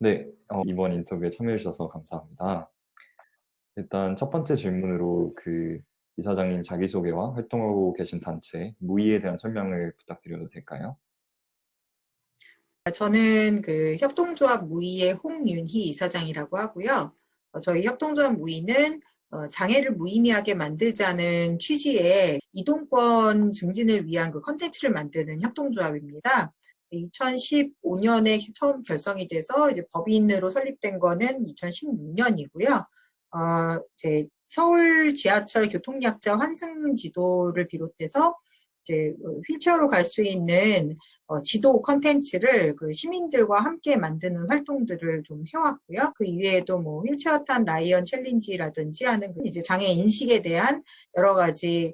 네. 이번 인터뷰에 참여해 주셔서 감사합니다. 일단 첫 번째 질문으로 이사장님 자기소개와 활동하고 계신 단체 무이에 대한 설명을 부탁드려도 될까요? 저는 그 협동조합 무이의 홍윤희 이사장이라고 하고요. 저희 협동조합 무이는 장애를 무의미하게 만들자는 취지의 이동권 증진을 위한 그 컨텐츠를 만드는 협동조합입니다. 2015년에 처음 결성이 돼서 이제 법인으로 설립된 거는 2016년이고요. 이제 서울 지하철 교통약자 환승 지도를 비롯해서 이제 휠체어로 갈 수 있는 지도 컨텐츠를 그 시민들과 함께 만드는 활동들을 좀 해왔고요. 그 이외에도 뭐 휠체어 탄 라이언 챌린지라든지 하는 이제 장애 인식에 대한 여러 가지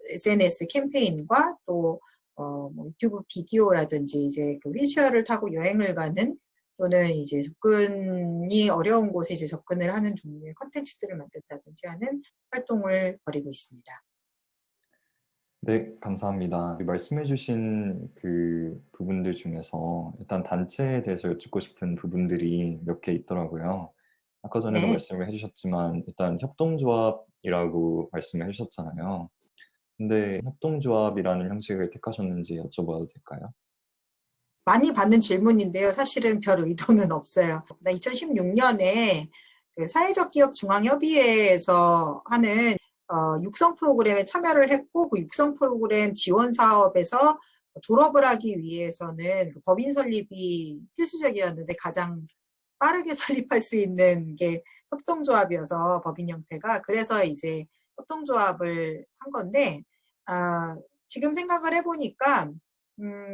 SNS 캠페인과 또 뭐 유튜브 비디오라든지 이제 그 휠체어를 타고 여행을 가는 또는 이제 접근이 어려운 곳에 이제 접근을 하는 종류의 컨텐츠들을 만든다든지 하는 활동을 벌이고 있습니다. 네. 감사합니다. 말씀해 주신 그 부분들 중에서 일단 단체에 대해서 여쭙고 싶은 부분들이 몇 개 있더라고요. 아까 전에도 네. 말씀을 해 주셨지만 일단 협동조합이라고 말씀을 해 주셨잖아요. 근데 협동조합이라는 형식을 택하셨는지 여쭤봐도 될까요? 많이 받는 질문인데요. 사실은 별 의도는 없어요. 2016년에 그 사회적 기업 중앙협의회에서 하는 육성 프로그램에 참여를 했고 그 육성 프로그램 지원 사업에서 졸업을 하기 위해서는 그 법인 설립이 필수적이었는데 가장 빠르게 설립할 수 있는 게 협동조합이어서 법인 형태가 그래서 이제 협동조합을 한 건데 지금 생각을 해보니까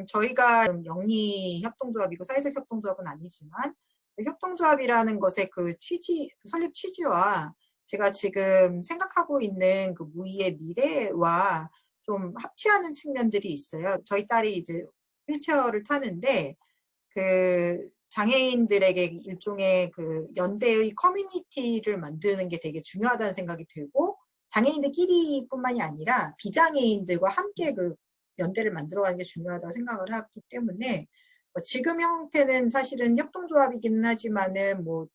저희가 영리 협동조합이고 사회적 협동조합은 아니지만 협동조합이라는 것의 그 취지, 그 설립 취지와 제가 지금 생각하고 있는 그 무의의 미래와 좀 합치하는 측면들이 있어요. 저희 딸이 이제 휠체어를 타는데 그 장애인들에게 일종의 그 연대의 커뮤니티를 만드는 게 되게 중요하다는 생각이 들고 장애인들끼리뿐만이 아니라 비장애인들과 함께 그 연대를 만들어가는 게 중요하다고 생각을 하기 때문에 지금 형태는 사실은 협동조합이기는 하지만은 뭐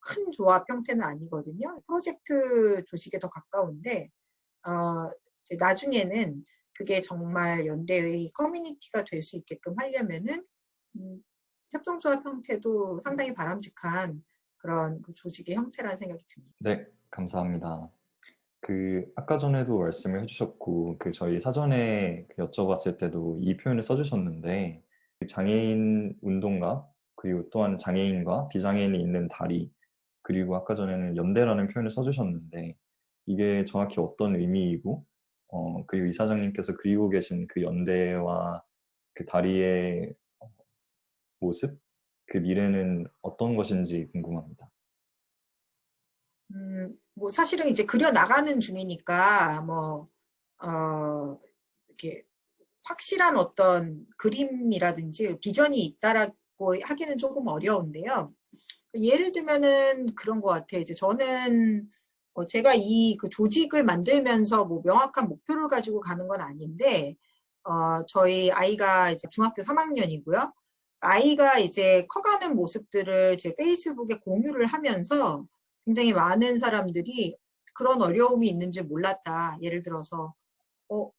큰 조합 형태는 아니거든요. 프로젝트 조직에 더 가까운데 이제 나중에는 그게 정말 연대의 커뮤니티가 될 수 있게끔 하려면은 음, 협동조합 형태도 상당히 바람직한 그런 그 조직의 형태라는 생각이 듭니다. 네. 감사합니다. 아까 전에도 말씀을 해 주셨고 저희 사전에 여쭤봤을 때도 이 표현을 써 주셨는데 장애인 운동가 그리고 또한 장애인과 비장애인이 있는 다리 그리고 아까 전에는 연대라는 표현을 써 주셨는데 이게 정확히 어떤 의미이고 그리고 이사장님께서 그리고 계신 그 연대와 그 다리의 모습, 그 미래는 어떤 것인지 궁금합니다. 뭐 사실은 이제 그려 나가는 중이니까 이렇게 확실한 어떤 그림이라든지 비전이 있다라고 하기는 조금 어려운데요. 예를 들면은 그런 것 같아요. 이제 저는 제가 이 그 조직을 만들면서 뭐 명확한 목표를 가지고 가는 건 아닌데, 저희 아이가 이제 중학교 3학년이고요. 아이가 이제 커가는 모습들을 제 페이스북에 공유를 하면서 굉장히 많은 사람들이 그런 어려움이 있는지 몰랐다. 예를 들어서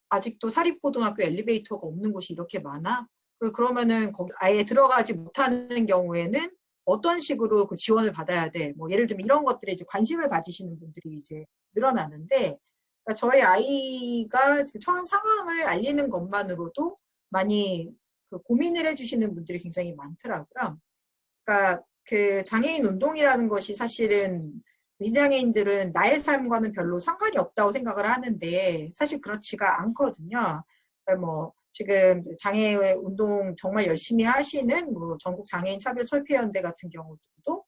아직도 사립고등학교 엘리베이터가 없는 곳이 이렇게 많아? 그러면은 거기 아예 들어가지 못하는 경우에는 어떤 식으로 그 지원을 받아야 돼? 뭐 예를 들면 이런 것들에 이제 관심을 가지시는 분들이 이제 늘어나는데, 그러니까 저희 아이가 처한 상황을 알리는 것만으로도 많이 그 고민을 해주시는 분들이 굉장히 많더라고요. 그러니까 그 장애인 운동이라는 것이 사실은 비장애인들은 나의 삶과는 별로 상관이 없다고 생각을 하는데 사실 그렇지가 않거든요. 그러니까 뭐 지금 장애 운동 정말 열심히 하시는 뭐 전국 장애인 차별 철폐연대 같은 경우도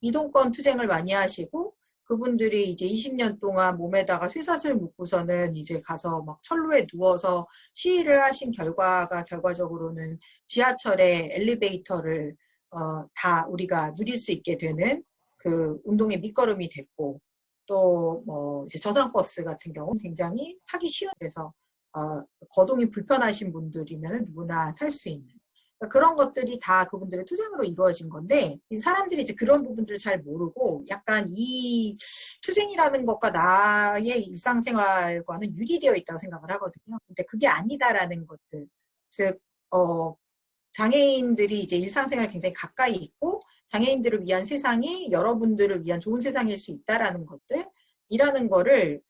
이동권 투쟁을 많이 하시고 그분들이 이제 20년 동안 몸에다가 쇠사슬 묶고서는 이제 가서 막 철로에 누워서 시위를 하신 결과가 결과적으로는 지하철의 엘리베이터를 다 우리가 누릴 수 있게 되는 그 운동의 밑거름이 됐고 또 뭐 이제 저상버스 같은 경우 굉장히 타기 쉬운 데서 거동이 불편하신 분들이면 누구나 탈 수 있는 그런 것들이 다 그분들의 투쟁으로 이루어진 건데 이 사람들이 이제 그런 부분들을 잘 모르고 약간 이 투쟁이라는 것과 나의 일상생활과는 유리되어 있다고 생각을 하거든요. 근데 그게 아니다라는 것들, 즉 장애인들이 이제 일상생활에 굉장히 가까이 있고 장애인들을 위한 세상이 여러분들을 위한 좋은 세상일 수 있다라는 것들이라는 거를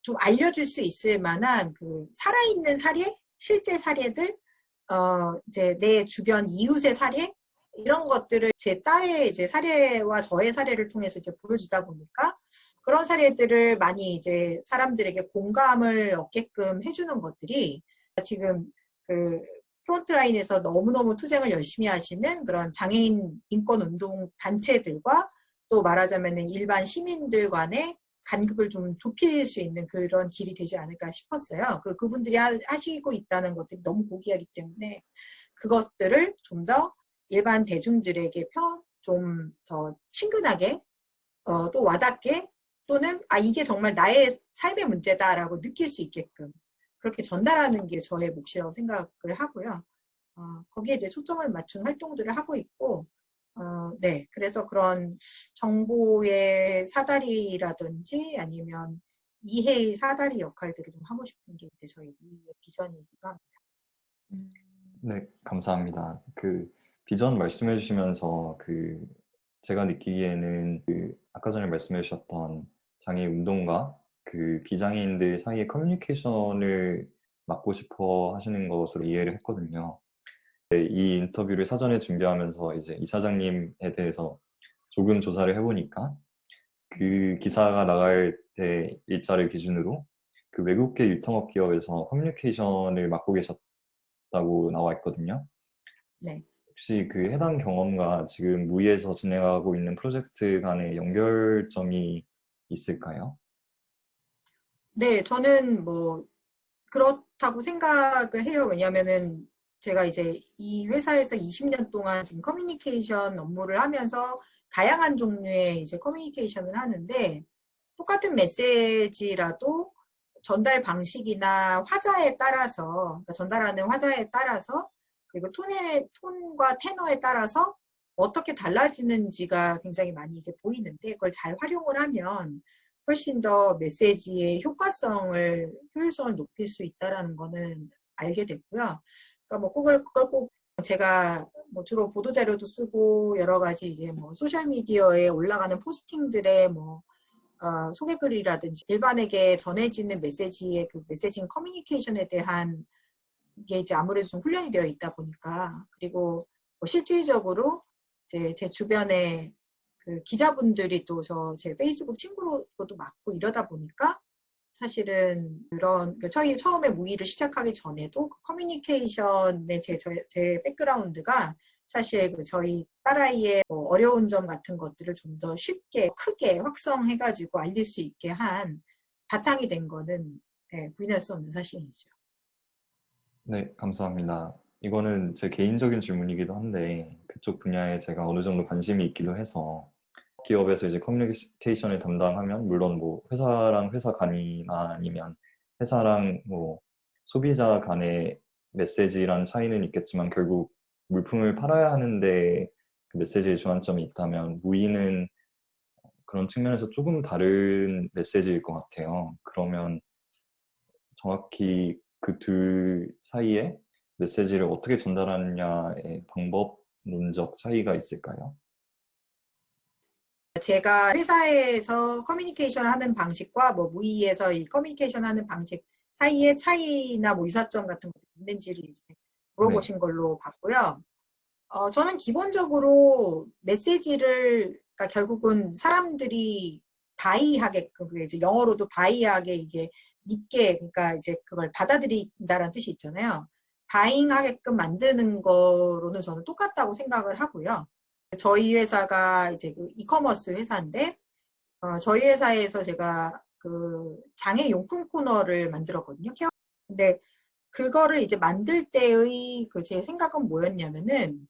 좀 알려줄 수 있을 만한 그 살아있는 사례, 실제 사례들, 이제 내 주변 이웃의 사례 이런 것들을 제 딸의 이제 사례와 저의 사례를 통해서 이제 보여주다 보니까 그런 사례들을 많이 이제 사람들에게 공감을 얻게끔 해주는 것들이 지금 그 프론트라인에서 너무너무 투쟁을 열심히 하시는 그런 장애인 인권운동 단체들과 또 말하자면 일반 시민들 간의 간극을 좀 좁힐 수 있는 그런 길이 되지 않을까 싶었어요. 그분들이 하시고 있다는 것들이 너무 고귀하기 때문에 그것들을 좀 더 일반 대중들에게 좀 더 친근하게 또 와닿게 또는 이게 정말 나의 삶의 문제다라고 느낄 수 있게끔 그렇게 전달하는 게 저의 몫이라고 생각을 하고요. 거기에 이제 초점을 맞춘 활동들을 하고 있고, 네. 그래서 그런 정보의 사다리라든지 아니면 이해의 사다리 역할들을 좀 하고 싶은 게 이제 저희 비전이기도 합니다. 네, 감사합니다. 그 비전 말씀해 주시면서 제가 느끼기에는 아까 전에 말씀해 주셨던 장애 운동가 비장애인들 사이의 커뮤니케이션을 맡고 싶어 하시는 것으로 이해를 했거든요. 네, 이 인터뷰를 사전에 준비하면서 이제 이사장님에 대해서 조금 조사를 해보니까 그 기사가 나갈 때 일자를 기준으로 그 외국계 유통업 기업에서 커뮤니케이션을 맡고 계셨다고 나와 있거든요. 네. 혹시 그 해당 경험과 지금 무이에서 진행하고 있는 프로젝트 간의 연결점이 있을까요? 네, 저는 뭐 그렇다고 생각을 해요. 왜냐하면은 제가 이제 이 회사에서 20년 동안 지금 커뮤니케이션 업무를 하면서 다양한 종류의 이제 커뮤니케이션을 하는데 똑같은 메시지라도 전달 방식이나 화자에 따라서 그러니까 전달하는 화자에 따라서 그리고 톤과 테너에 따라서 어떻게 달라지는지가 굉장히 많이 이제 보이는데 그걸 잘 활용을 하면 훨씬 더 메시지의 효율성을 높일 수 있다라는 거는 알게 됐고요. 그러니까 뭐 그걸 꼭 제가 뭐 주로 보도자료도 쓰고 여러 가지 이제 뭐 소셜미디어에 올라가는 포스팅들의 뭐 소개글이라든지 일반에게 전해지는 메시지의 그 메시징 커뮤니케이션에 대한 게 이제 아무래도 좀 훈련이 되어 있다 보니까 그리고 뭐 실질적으로 이제 제 주변에 그 기자분들이 또 제 페이스북 친구로도 많고 이러다 보니까 사실은 저희 처음에 무의를 시작하기 전에도 그 커뮤니케이션의 제 백그라운드가 사실 저희 딸아이의 뭐 어려운 점 같은 것들을 좀 더 쉽게 크게 확성해가지고 알릴 수 있게 한 바탕이 된 거는 네, 부인할 수 없는 사실이죠. 네, 감사합니다. 이거는 제 개인적인 질문이기도 한데 그쪽 분야에 제가 어느 정도 관심이 있기도 해서 기업에서 이제 커뮤니케이션을 담당하면 물론 뭐 회사랑 회사 간이나 아니면 회사랑 뭐 소비자 간의 메시지란 차이는 있겠지만 결국 물품을 팔아야 하는데 그 메시지의 주안점이 있다면 무의는 그런 측면에서 조금 다른 메시지일 것 같아요. 그러면 정확히 그 둘 사이에 메시지를 어떻게 전달하느냐의 방법론적 차이가 있을까요? 제가 회사에서 커뮤니케이션 하는 방식과 뭐 무의에서 이 커뮤니케이션 하는 방식 사이의 차이나 뭐 유사점 같은 거 있는지를 이제 네, 물어보신 걸로 봤고요. 저는 기본적으로 메시지를, 그러니까 결국은 사람들이 바이하게끔, 그게 이제 영어로도 바이하게 이게 믿게, 그러니까 이제 그걸 받아들인다라는 뜻이 있잖아요. 바잉하게끔 만드는 거로는 저는 똑같다고 생각을 하고요. 저희 회사가 이제 그 이커머스 회사인데, 저희 회사에서 제가 그 장애 용품 코너를 만들었거든요. 근데 그거를 이제 만들 때의 그 제 생각은 뭐였냐면은,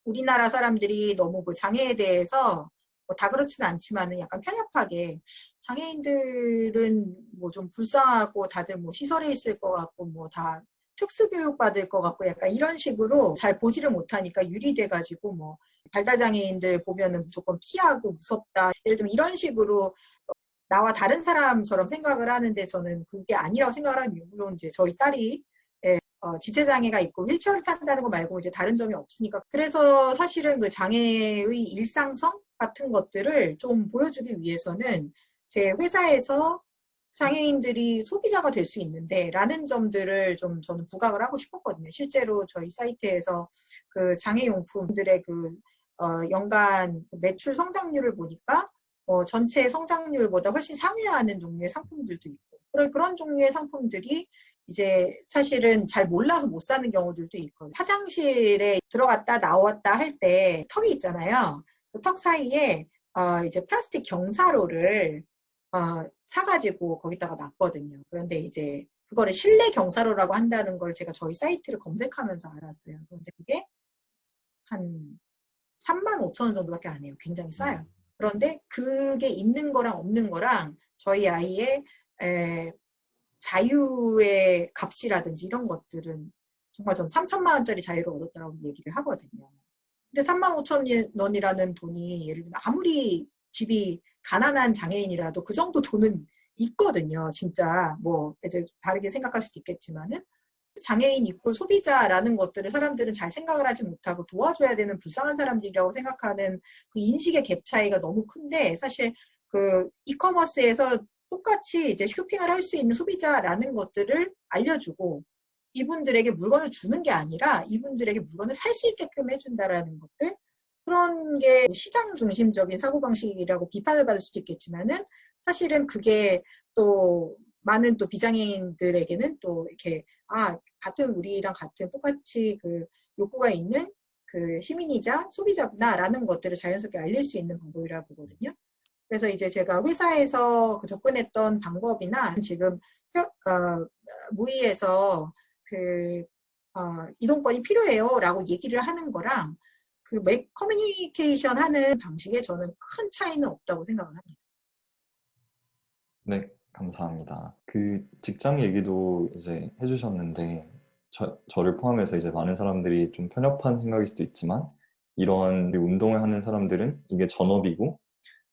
우리나라 사람들이 너무 그 장애에 대해서 뭐다 그렇지는 않지만은 약간 편협하게 장애인들은 뭐 좀 불쌍하고 다들 뭐 시설에 있을 것 같고 뭐 다 특수교육 받을 것 같고 약간 이런 식으로 잘 보지를 못하니까 유리돼가지고 뭐 발달장애인들 보면은 무조건 피하고 무섭다. 예를 들면 이런 식으로 나와 다른 사람처럼 생각을 하는데 저는 그게 아니라고 생각을 하는 이유. 물론 이제 저희 딸이 지체장애가 있고 휠체어를 탄다는 거 말고 이제 다른 점이 없으니까. 그래서 사실은 그 장애의 일상성 같은 것들을 좀 보여주기 위해서는 제 회사에서 장애인들이 소비자가 될 수 있는데 라는 점들을 좀 저는 부각을 하고 싶었거든요. 실제로 저희 사이트에서 그 장애용품들의 그 연간 매출 성장률을 보니까 전체 성장률보다 훨씬 상회하는 종류의 상품들도 있고 그런 종류의 상품들이 이제 사실은 잘 몰라서 못 사는 경우들도 있거든요. 화장실에 들어갔다 나왔다 할 때 턱이 있잖아요. 그 턱 사이에 이제 플라스틱 경사로를 사가지고 거기다가 놨거든요. 그런데 이제 그거를 실내 경사로라고 한다는 걸 제가 저희 사이트를 검색하면서 알았어요. 그런데 그게 한 35,000원 정도밖에 안 해요. 굉장히 싸요. 그런데 그게 있는 거랑 없는 거랑 저희 아이의 자유의 값이라든지 이런 것들은 정말 전 3천만 원짜리 자유를 얻었다고 얘기를 하거든요. 근데 35,000원이라는 돈이 예를 들면 아무리 집이 가난한 장애인이라도 그 정도 돈은 있거든요. 진짜 뭐 이제 다르게 생각할 수도 있겠지만은 장애인 이꼴 소비자라는 것들을 사람들은 잘 생각을 하지 못하고 도와줘야 되는 불쌍한 사람들이라고 생각하는 그 인식의 갭 차이가 너무 큰데 사실 그 이커머스에서 똑같이 이제 쇼핑을 할 수 있는 소비자라는 것들을 알려주고 이분들에게 물건을 주는 게 아니라 이분들에게 물건을 살 수 있게끔 해준다라는 것들 그런 게 시장 중심적인 사고방식이라고 비판을 받을 수도 있겠지만은 사실은 그게 또 많은 또 비장애인들에게는 또 이렇게 같은 우리랑 같은 똑같이 그 욕구가 있는 그 시민이자 소비자구나라는 것들을 자연스럽게 알릴 수 있는 방법이라고 보거든요. 그래서 이제 제가 회사에서 그 접근했던 방법이나 지금 무의에서 그 이동권이 필요해요라고 얘기를 하는 거랑 그 커뮤니케이션 하는 방식에 저는 큰 차이는 없다고 생각을 합니다. 네, 감사합니다. 그 직장 얘기도 이제 해주셨는데, 저를 포함해서 이제 많은 사람들이 좀 편협한 생각일 수도 있지만, 이런 운동을 하는 사람들은 이게 전업이고,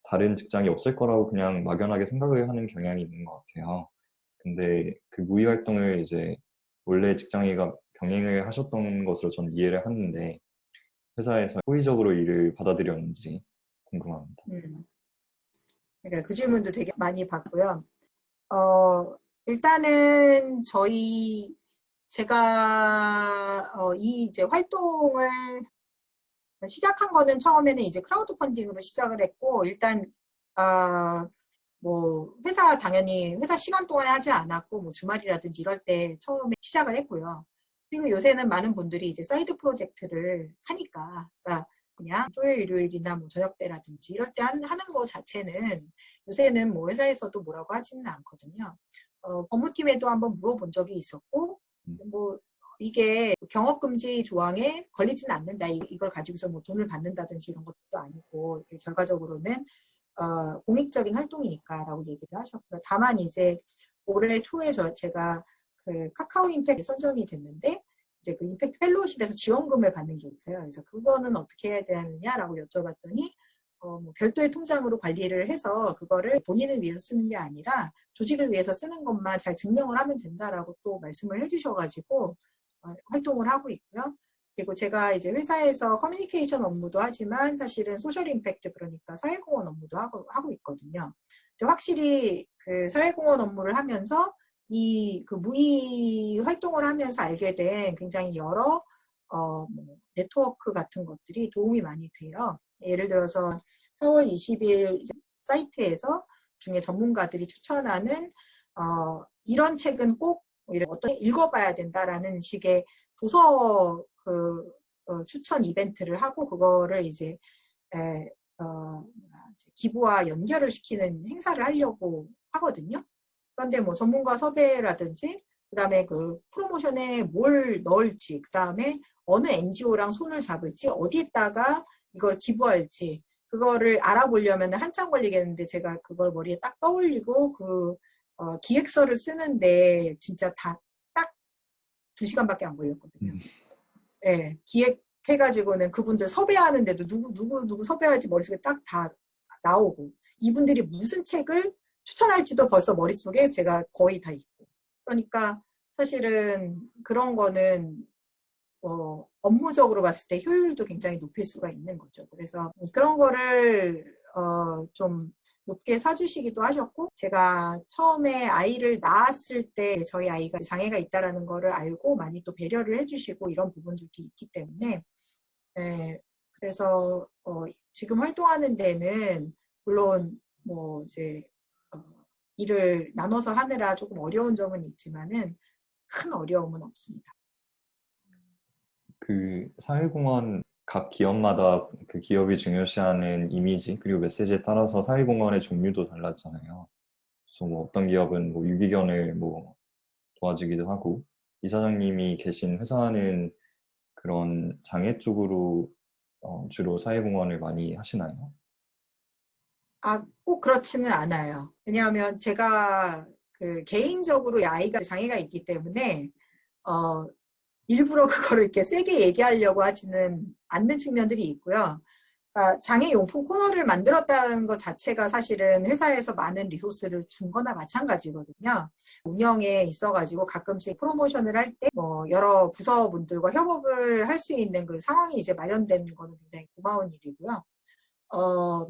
다른 직장이 없을 거라고 그냥 막연하게 생각을 하는 경향이 있는 것 같아요. 근데 그 무의 활동을 이제 원래 직장이가 병행을 하셨던 것으로 저는 이해를 하는데, 회사에서 호의적으로 일을 받아들였는지 궁금합니다. 그러니까 그 질문도 되게 많이 받고요. 일단은 제가 이 이제 활동을 시작한 거는 처음에는 이제 크라우드 펀딩으로 시작을 했고 일단 뭐 당연히 회사 시간 동안에 하지 않았고 뭐 주말이라든지 이럴 때 처음에 시작을 했고요. 그리고 요새는 많은 분들이 이제 사이드 프로젝트를 하니까 그러니까 그냥 토요일 일요일이나 뭐 저녁 때라든지 이럴 때 하는 거 자체는 요새는 뭐 회사에서도 뭐라고 하지는 않거든요. 법무팀에도 한번 물어본 적이 있었고 뭐 이게 경업금지 조항에 걸리지는 않는다. 이걸 가지고서 뭐 돈을 받는다든지 이런 것도 아니고 결과적으로는 공익적인 활동이니까라고 얘기를 하셨고요. 다만 이제 올해 초에 제가 그 카카오 임팩트 선정이 됐는데 이제 그 임팩트 펠로우십에서 지원금을 받는 게 있어요. 그래서 그거는 어떻게 해야 되느냐라고 여쭤봤더니 뭐 별도의 통장으로 관리를 해서 그거를 본인을 위해서 쓰는 게 아니라 조직을 위해서 쓰는 것만 잘 증명을 하면 된다라고 또 말씀을 해주셔가지고 활동을 하고 있고요. 그리고 제가 이제 회사에서 커뮤니케이션 업무도 하지만 사실은 소셜 임팩트 그러니까 사회공헌 업무도 하고 있거든요. 확실히 그 사회공헌 업무를 하면서 그 무의 활동을 하면서 알게 된 굉장히 여러 뭐 네트워크 같은 것들이 도움이 많이 돼요. 예를 들어서 4월 20일 사이트에서 중에 전문가들이 추천하는 이런 책은 꼭 어떻게 읽어봐야 된다라는 식의 도서 추천 이벤트를 하고 그거를 이제 기부와 연결을 시키는 행사를 하려고 하거든요. 그런데 뭐 전문가 섭외라든지 그다음에 그 프로모션에 뭘 넣을지 그다음에 어느 NGO랑 손을 잡을지 어디에다가 이걸 기부할지 그거를 알아보려면 한참 걸리겠는데 제가 그걸 머리에 딱 떠올리고 그 기획서를 쓰는데 진짜 딱 2시간밖에 안 걸렸거든요. 음. 예, 기획해가지고는 그분들 섭외하는데도 누구 섭외할지 머릿속에 딱 다 나오고, 이분들이 무슨 책을 추천할지도 벌써 머릿속에 제가 거의 다 있고. 그러니까 사실은 그런 거는 업무적으로 봤을 때 효율도 굉장히 높일 수가 있는 거죠. 그래서 그런 거를 좀 높게 사주시기도 하셨고, 제가 처음에 아이를 낳았을 때 저희 아이가 장애가 있다라는 거를 알고 많이 또 배려를 해주시고 이런 부분들도 있기 때문에, 네, 그래서 지금 활동하는 데는 물론 뭐 이제 어, 일을 나눠서 하느라 조금 어려운 점은 있지만은 큰 어려움은 없습니다. 그 사회공헌 각 기업마다 그 기업이 중요시하는 이미지 그리고 메시지에 따라서 사회공헌의 종류도 달랐잖아요. 그래서 뭐 어떤 기업은 뭐 유기견을 뭐 도와주기도 하고 이사장님이 계신 회사는 그런 장애 쪽으로 주로 사회공헌을 많이 하시나요? 꼭 그렇지는 않아요. 왜냐하면 제가 그 개인적으로 이 아이가 장애가 있기 때문에 어, 일부러 그거를 이렇게 세게 얘기하려고 하지는 않는 측면들이 있고요. 그러니까 장애용품 코너를 만들었다는 것 자체가 사실은 회사에서 많은 리소스를 준 거나 마찬가지거든요. 운영에 있어가지고 가끔씩 프로모션을 할 때 뭐 여러 부서분들과 협업을 할 수 있는 그 상황이 이제 마련되는 거는 굉장히 고마운 일이고요. 어,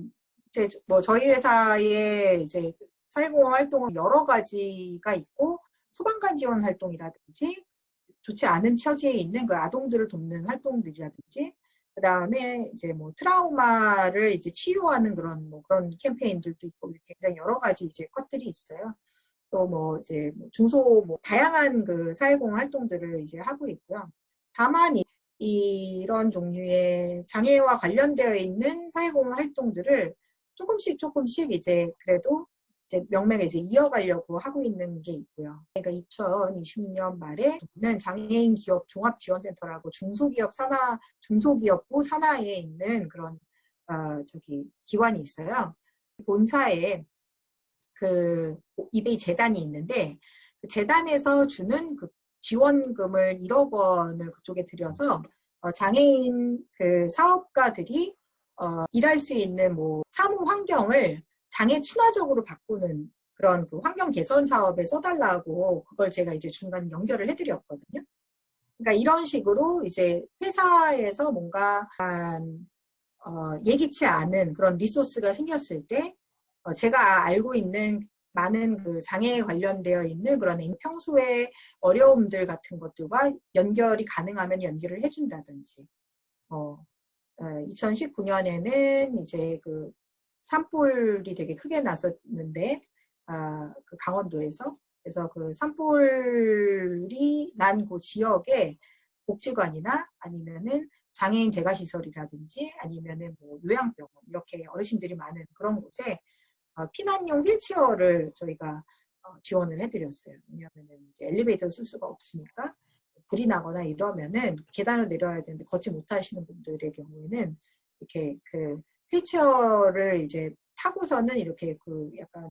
이제 뭐 저희 회사에 이제 사회공헌 활동은 여러 가지가 있고, 소방관 지원 활동이라든지 좋지 않은 처지에 있는 그 아동들을 돕는 활동들이라든지, 그 다음에 이제 뭐 트라우마를 이제 치유하는 그런 캠페인들도 있고, 굉장히 여러 가지 이제 컷들이 있어요. 또 뭐 이제 뭐 중소 뭐 다양한 그 사회공헌 활동들을 이제 하고 있고요. 다만 이런 종류의 장애와 관련되어 있는 사회공헌 활동들을 조금씩 이제 그래도 이제 명맥을 이제 이어가려고 하고 있는 게 있고요. 그러니까 2020년 말에는 장애인 기업 종합지원센터라고 중소기업부 산하에 있는 그런 기관이 있어요. 본사에 그 이베이 재단이 있는데, 그 재단에서 주는 그 지원금을 1억 원을 그쪽에 들여서 장애인 그 사업가들이 일할 수 있는 뭐 사무 환경을 장애 친화적으로 바꾸는 그런 그 환경 개선 사업에 써달라고, 그걸 제가 이제 중간 연결을 해드렸거든요. 그러니까 이런 식으로 이제 회사에서 뭔가 예기치 않은 그런 리소스가 생겼을 때 제가 알고 있는 많은 그 장애에 관련되어 있는 그런 평소의 어려움들 같은 것들과 연결이 가능하면 연결을 해준다든지, 2019년에는 이제 그 산불이 되게 크게 났었는데, 그 강원도에서. 그래서 그 산불이 난 그 지역에 복지관이나 아니면은 장애인 재가시설이라든지 아니면은 뭐 요양병원, 이렇게 어르신들이 많은 그런 곳에 피난용 휠체어를 저희가 지원을 해드렸어요. 왜냐하면 이제 엘리베이터를 쓸 수가 없으니까 불이 나거나 이러면은 계단을 내려야 되는데 걷지 못하시는 분들의 경우에는 이렇게 그 휠체어를 이제 타고서는 이렇게 그 약간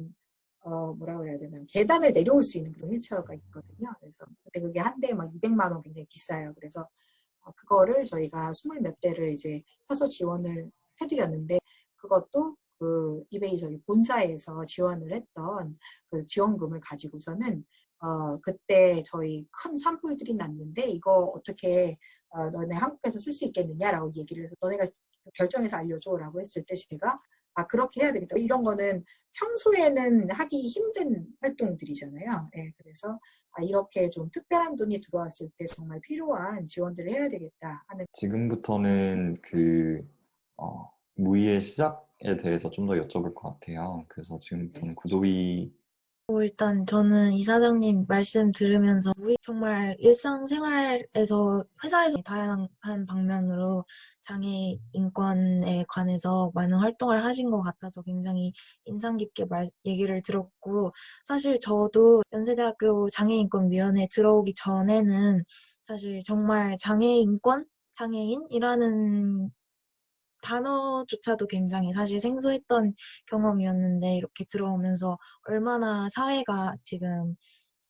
뭐라 그래야 되나, 계단을 내려올 수 있는 그런 휠체어가 있거든요. 그래서 근데 그게 한 대에 막 200만 원, 굉장히 비싸요. 그래서 그거를 저희가 20몇 대를 이제 사서 지원을 해드렸는데, 그것도 그 이베이 저희 본사에서 지원을 했던 그 지원금을 가지고서는 그때 저희 큰 산불들이 났는데 이거 어떻게 너네 한국에서 쓸 수 있겠느냐라고 얘기를 해서, 너네가 결정해서 알려줘라고 했을 때 제가 그렇게 해야 되겠다. 이런 거는 평소에는 하기 힘든 활동들이잖아요. 네, 그래서 이렇게 좀 특별한 돈이 들어왔을 때 정말 필요한 지원들을 해야 되겠다 하는. 지금부터는 그 무의의 시작에 대해서 좀 더 여쭤볼 것 같아요. 그래서 네. 지금부터는 구조위. 일단 저는 이사장님 말씀 들으면서 정말 일상생활에서 회사에서 다양한 방면으로 장애 인권에 관해서 많은 활동을 하신 것 같아서 굉장히 인상 깊게 얘기를 들었고, 사실 저도 연세대학교 장애인권위원회에 들어오기 전에는 사실 정말 장애인이라는 단어조차도 굉장히 사실 생소했던 경험이었는데, 이렇게 들어오면서 얼마나 사회가 지금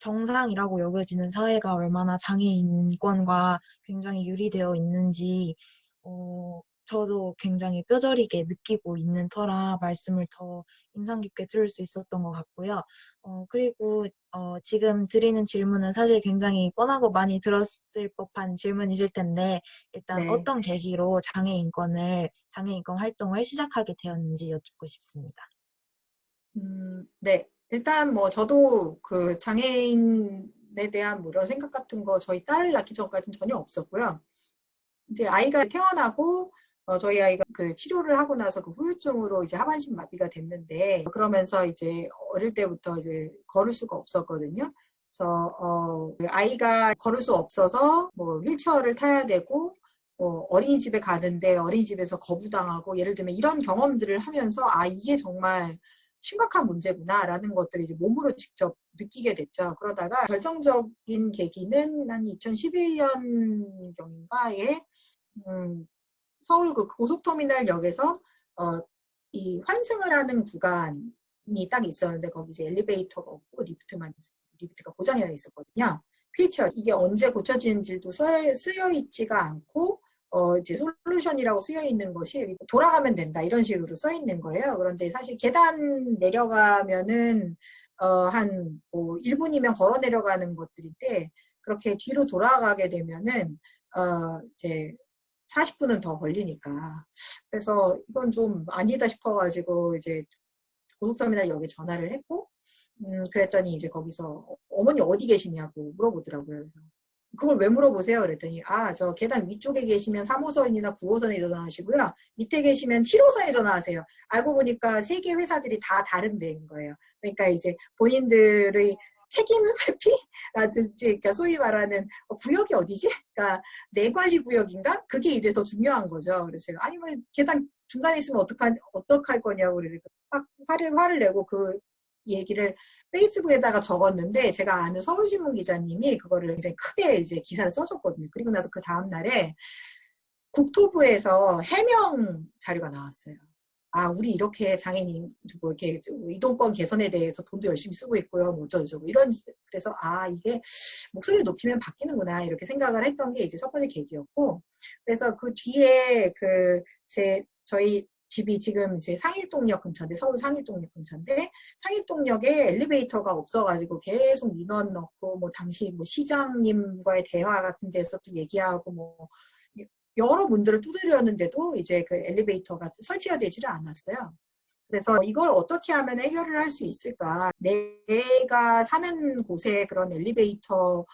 정상이라고 여겨지는 사회가 얼마나 장애인 인권과 굉장히 유리되어 있는지 저도 굉장히 뼈저리게 느끼고 있는 터라 말씀을 더 인상 깊게 들을 수 있었던 것 같고요. 그리고 지금 드리는 질문은 사실 굉장히 뻔하고 많이 들었을 법한 질문이실 텐데 일단 네. 어떤 계기로 장애인권 활동을 시작하게 되었는지 여쭙고 싶습니다. 네. 일단 뭐 저도 그 장애인에 대한 뭐 이런 생각 같은 거 저희 딸을 낳기 전까지는 전혀 없었고요. 이제 아이가 태어나고 저희 아이가 그 치료를 하고 나서 그 후유증으로 이제 하반신 마비가 됐는데 그러면서 이제 어릴 때부터 이제 걸을 수가 없었거든요. 그래서 그 아이가 걸을 수 없어서 뭐 휠체어를 타야 되고 어린이집에 가는데 어린이집에서 거부당하고 예를 들면 이런 경험들을 하면서 아 이게 정말 심각한 문제구나라는 것들을 이제 몸으로 직접 느끼게 됐죠. 그러다가 결정적인 계기는 한 2011년경인가에 서울 그 고속터미널역에서 이 환승을 하는 구간이 딱 있었는데 거기 이제 엘리베이터가 없고 리프트가 고장이 나 있었거든요. 휠체어 이게 언제 고쳐지는지도 쓰여 있지가 않고 이제 솔루션이라고 쓰여 있는 것이 돌아가면 된다 이런 식으로 써 있는 거예요. 그런데 사실 계단 내려가면은 한 뭐 1분이면 걸어 내려가는 것들인데 그렇게 뒤로 돌아가게 되면은 이제 40분은 더 걸리니까. 그래서 이건 좀 아니다 싶어가지고 이제 고속터미널역에 전화를 했고, 그랬더니 이제 거기서 어머니 어디 계시냐고 물어보더라고요. 그래서 그걸 왜 물어보세요? 그랬더니 저 계단 위쪽에 계시면 3호선이나 9호선에 전화하시고요. 밑에 계시면 7호선에 전화하세요. 알고 보니까 세 개 회사들이 다 다른 데인 거예요. 그러니까 이제 본인들의 책임 회피라든지, 그러니까 소위 말하는 구역이 어디지? 그러니까 내 관리 구역인가? 그게 이제 더 중요한 거죠. 그래서 제가 아니 뭐 계단 중간에 있으면 어떡할 거냐고 그래서 막 화를 내고 그 얘기를 페이스북에다가 적었는데 제가 아는 서울신문 기자님이 그거를 굉장히 크게 이제 기사를 써줬거든요. 그리고 나서 그 다음 날에 국토부에서 해명 자료가 나왔어요. 우리 이렇게 장애인 뭐 이렇게 이동권 개선에 대해서 돈도 열심히 쓰고 있고요. 뭐 어쩌고저쩌고 이런 그래서 이게 목소리를 높이면 바뀌는구나 이렇게 생각을 했던 게 이제 첫 번째 계기였고 그래서 그 뒤에 저희 집이 지금 이제 상일동역 근처인데 서울 상일동역 근처인데 상일동역에 엘리베이터가 없어가지고 계속 민원 넣고 뭐 당시 뭐 시장님과의 대화 같은 데서도 얘기하고 뭐 여러 문들을 두드렸는데도 이제 그 엘리베이터가 설치가 되지를 않았어요. 그래서 이걸 어떻게 하면 해결을 할 수 있을까? 내가 사는 곳에 그런 엘리베이터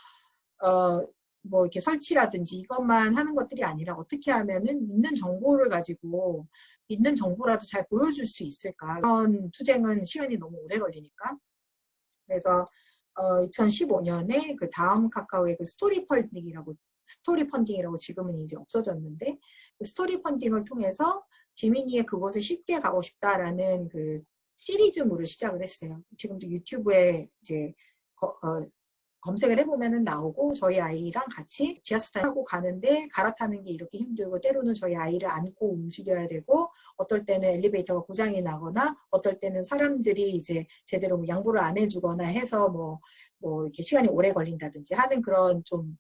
뭐 이렇게 설치라든지 이것만 하는 것들이 아니라 어떻게 하면은 있는 정보를 가지고 있는 정보라도 잘 보여줄 수 있을까? 그런 투쟁은 시간이 너무 오래 걸리니까. 그래서 2015년에 그 다음 카카오의 그 스토리 펀딩이라고 지금은 이제 없어졌는데 그 스토리 펀딩을 통해서 지민이의 그곳에 쉽게 가고 싶다라는 그 시리즈물을 시작을 했어요. 지금도 유튜브에 이제 검색을 해보면은 나오고 저희 아이랑 같이 지하철 타고 가는데 갈아타는 게 이렇게 힘들고 때로는 저희 아이를 안고 움직여야 되고 어떨 때는 엘리베이터가 고장이 나거나 어떨 때는 사람들이 이제 제대로 양보를 안 해주거나 해서 뭐 이렇게 시간이 오래 걸린다든지 하는 그런 좀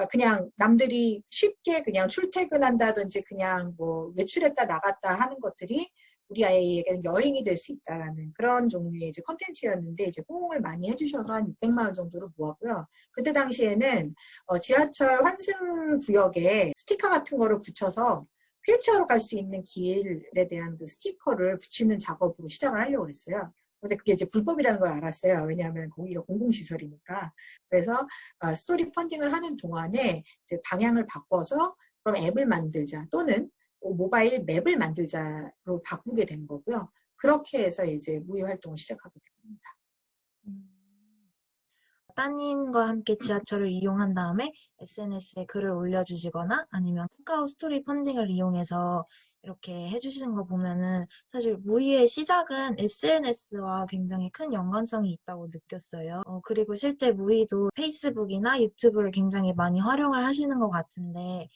그냥 남들이 쉽게 그냥 출퇴근한다든지 그냥 뭐 외출했다 나갔다 하는 것들이 우리 아이에게는 여행이 될 수 있다라는 그런 종류의 이제 컨텐츠였는데 이제 호응을 많이 해주셔서 한 600만 원 정도를 모았고요. 그때 당시에는 지하철 환승 구역에 스티커 같은 거를 붙여서 휠체어로 갈 수 있는 길에 대한 그 스티커를 붙이는 작업으로 시작을 하려고 했어요. 근데 그게 이제 불법이라는 걸 알았어요. 왜냐하면 거기가 공공시설이니까. 그래서 스토리 펀딩을 하는 동안에 이제 방향을 바꿔서 그럼 앱을 만들자 또는 모바일 맵을 만들자로 바꾸게 된 거고요. 그렇게 해서 이제 무의 활동을 시작하게 됩니다. 따님과 함께 지하철을 이용한 다음에 SNS에 글을 올려주시거나 아니면 카카오 스토리 펀딩을 이용해서 이렇게 해주시는 거 보면은 사실 무희의 시작은 SNS와 굉장히 큰 연관성이 있다고 느꼈어요. 그리고 실제 무희도 페이스북이나 유튜브를 굉장히 많이 활용을 하시는 것 같은데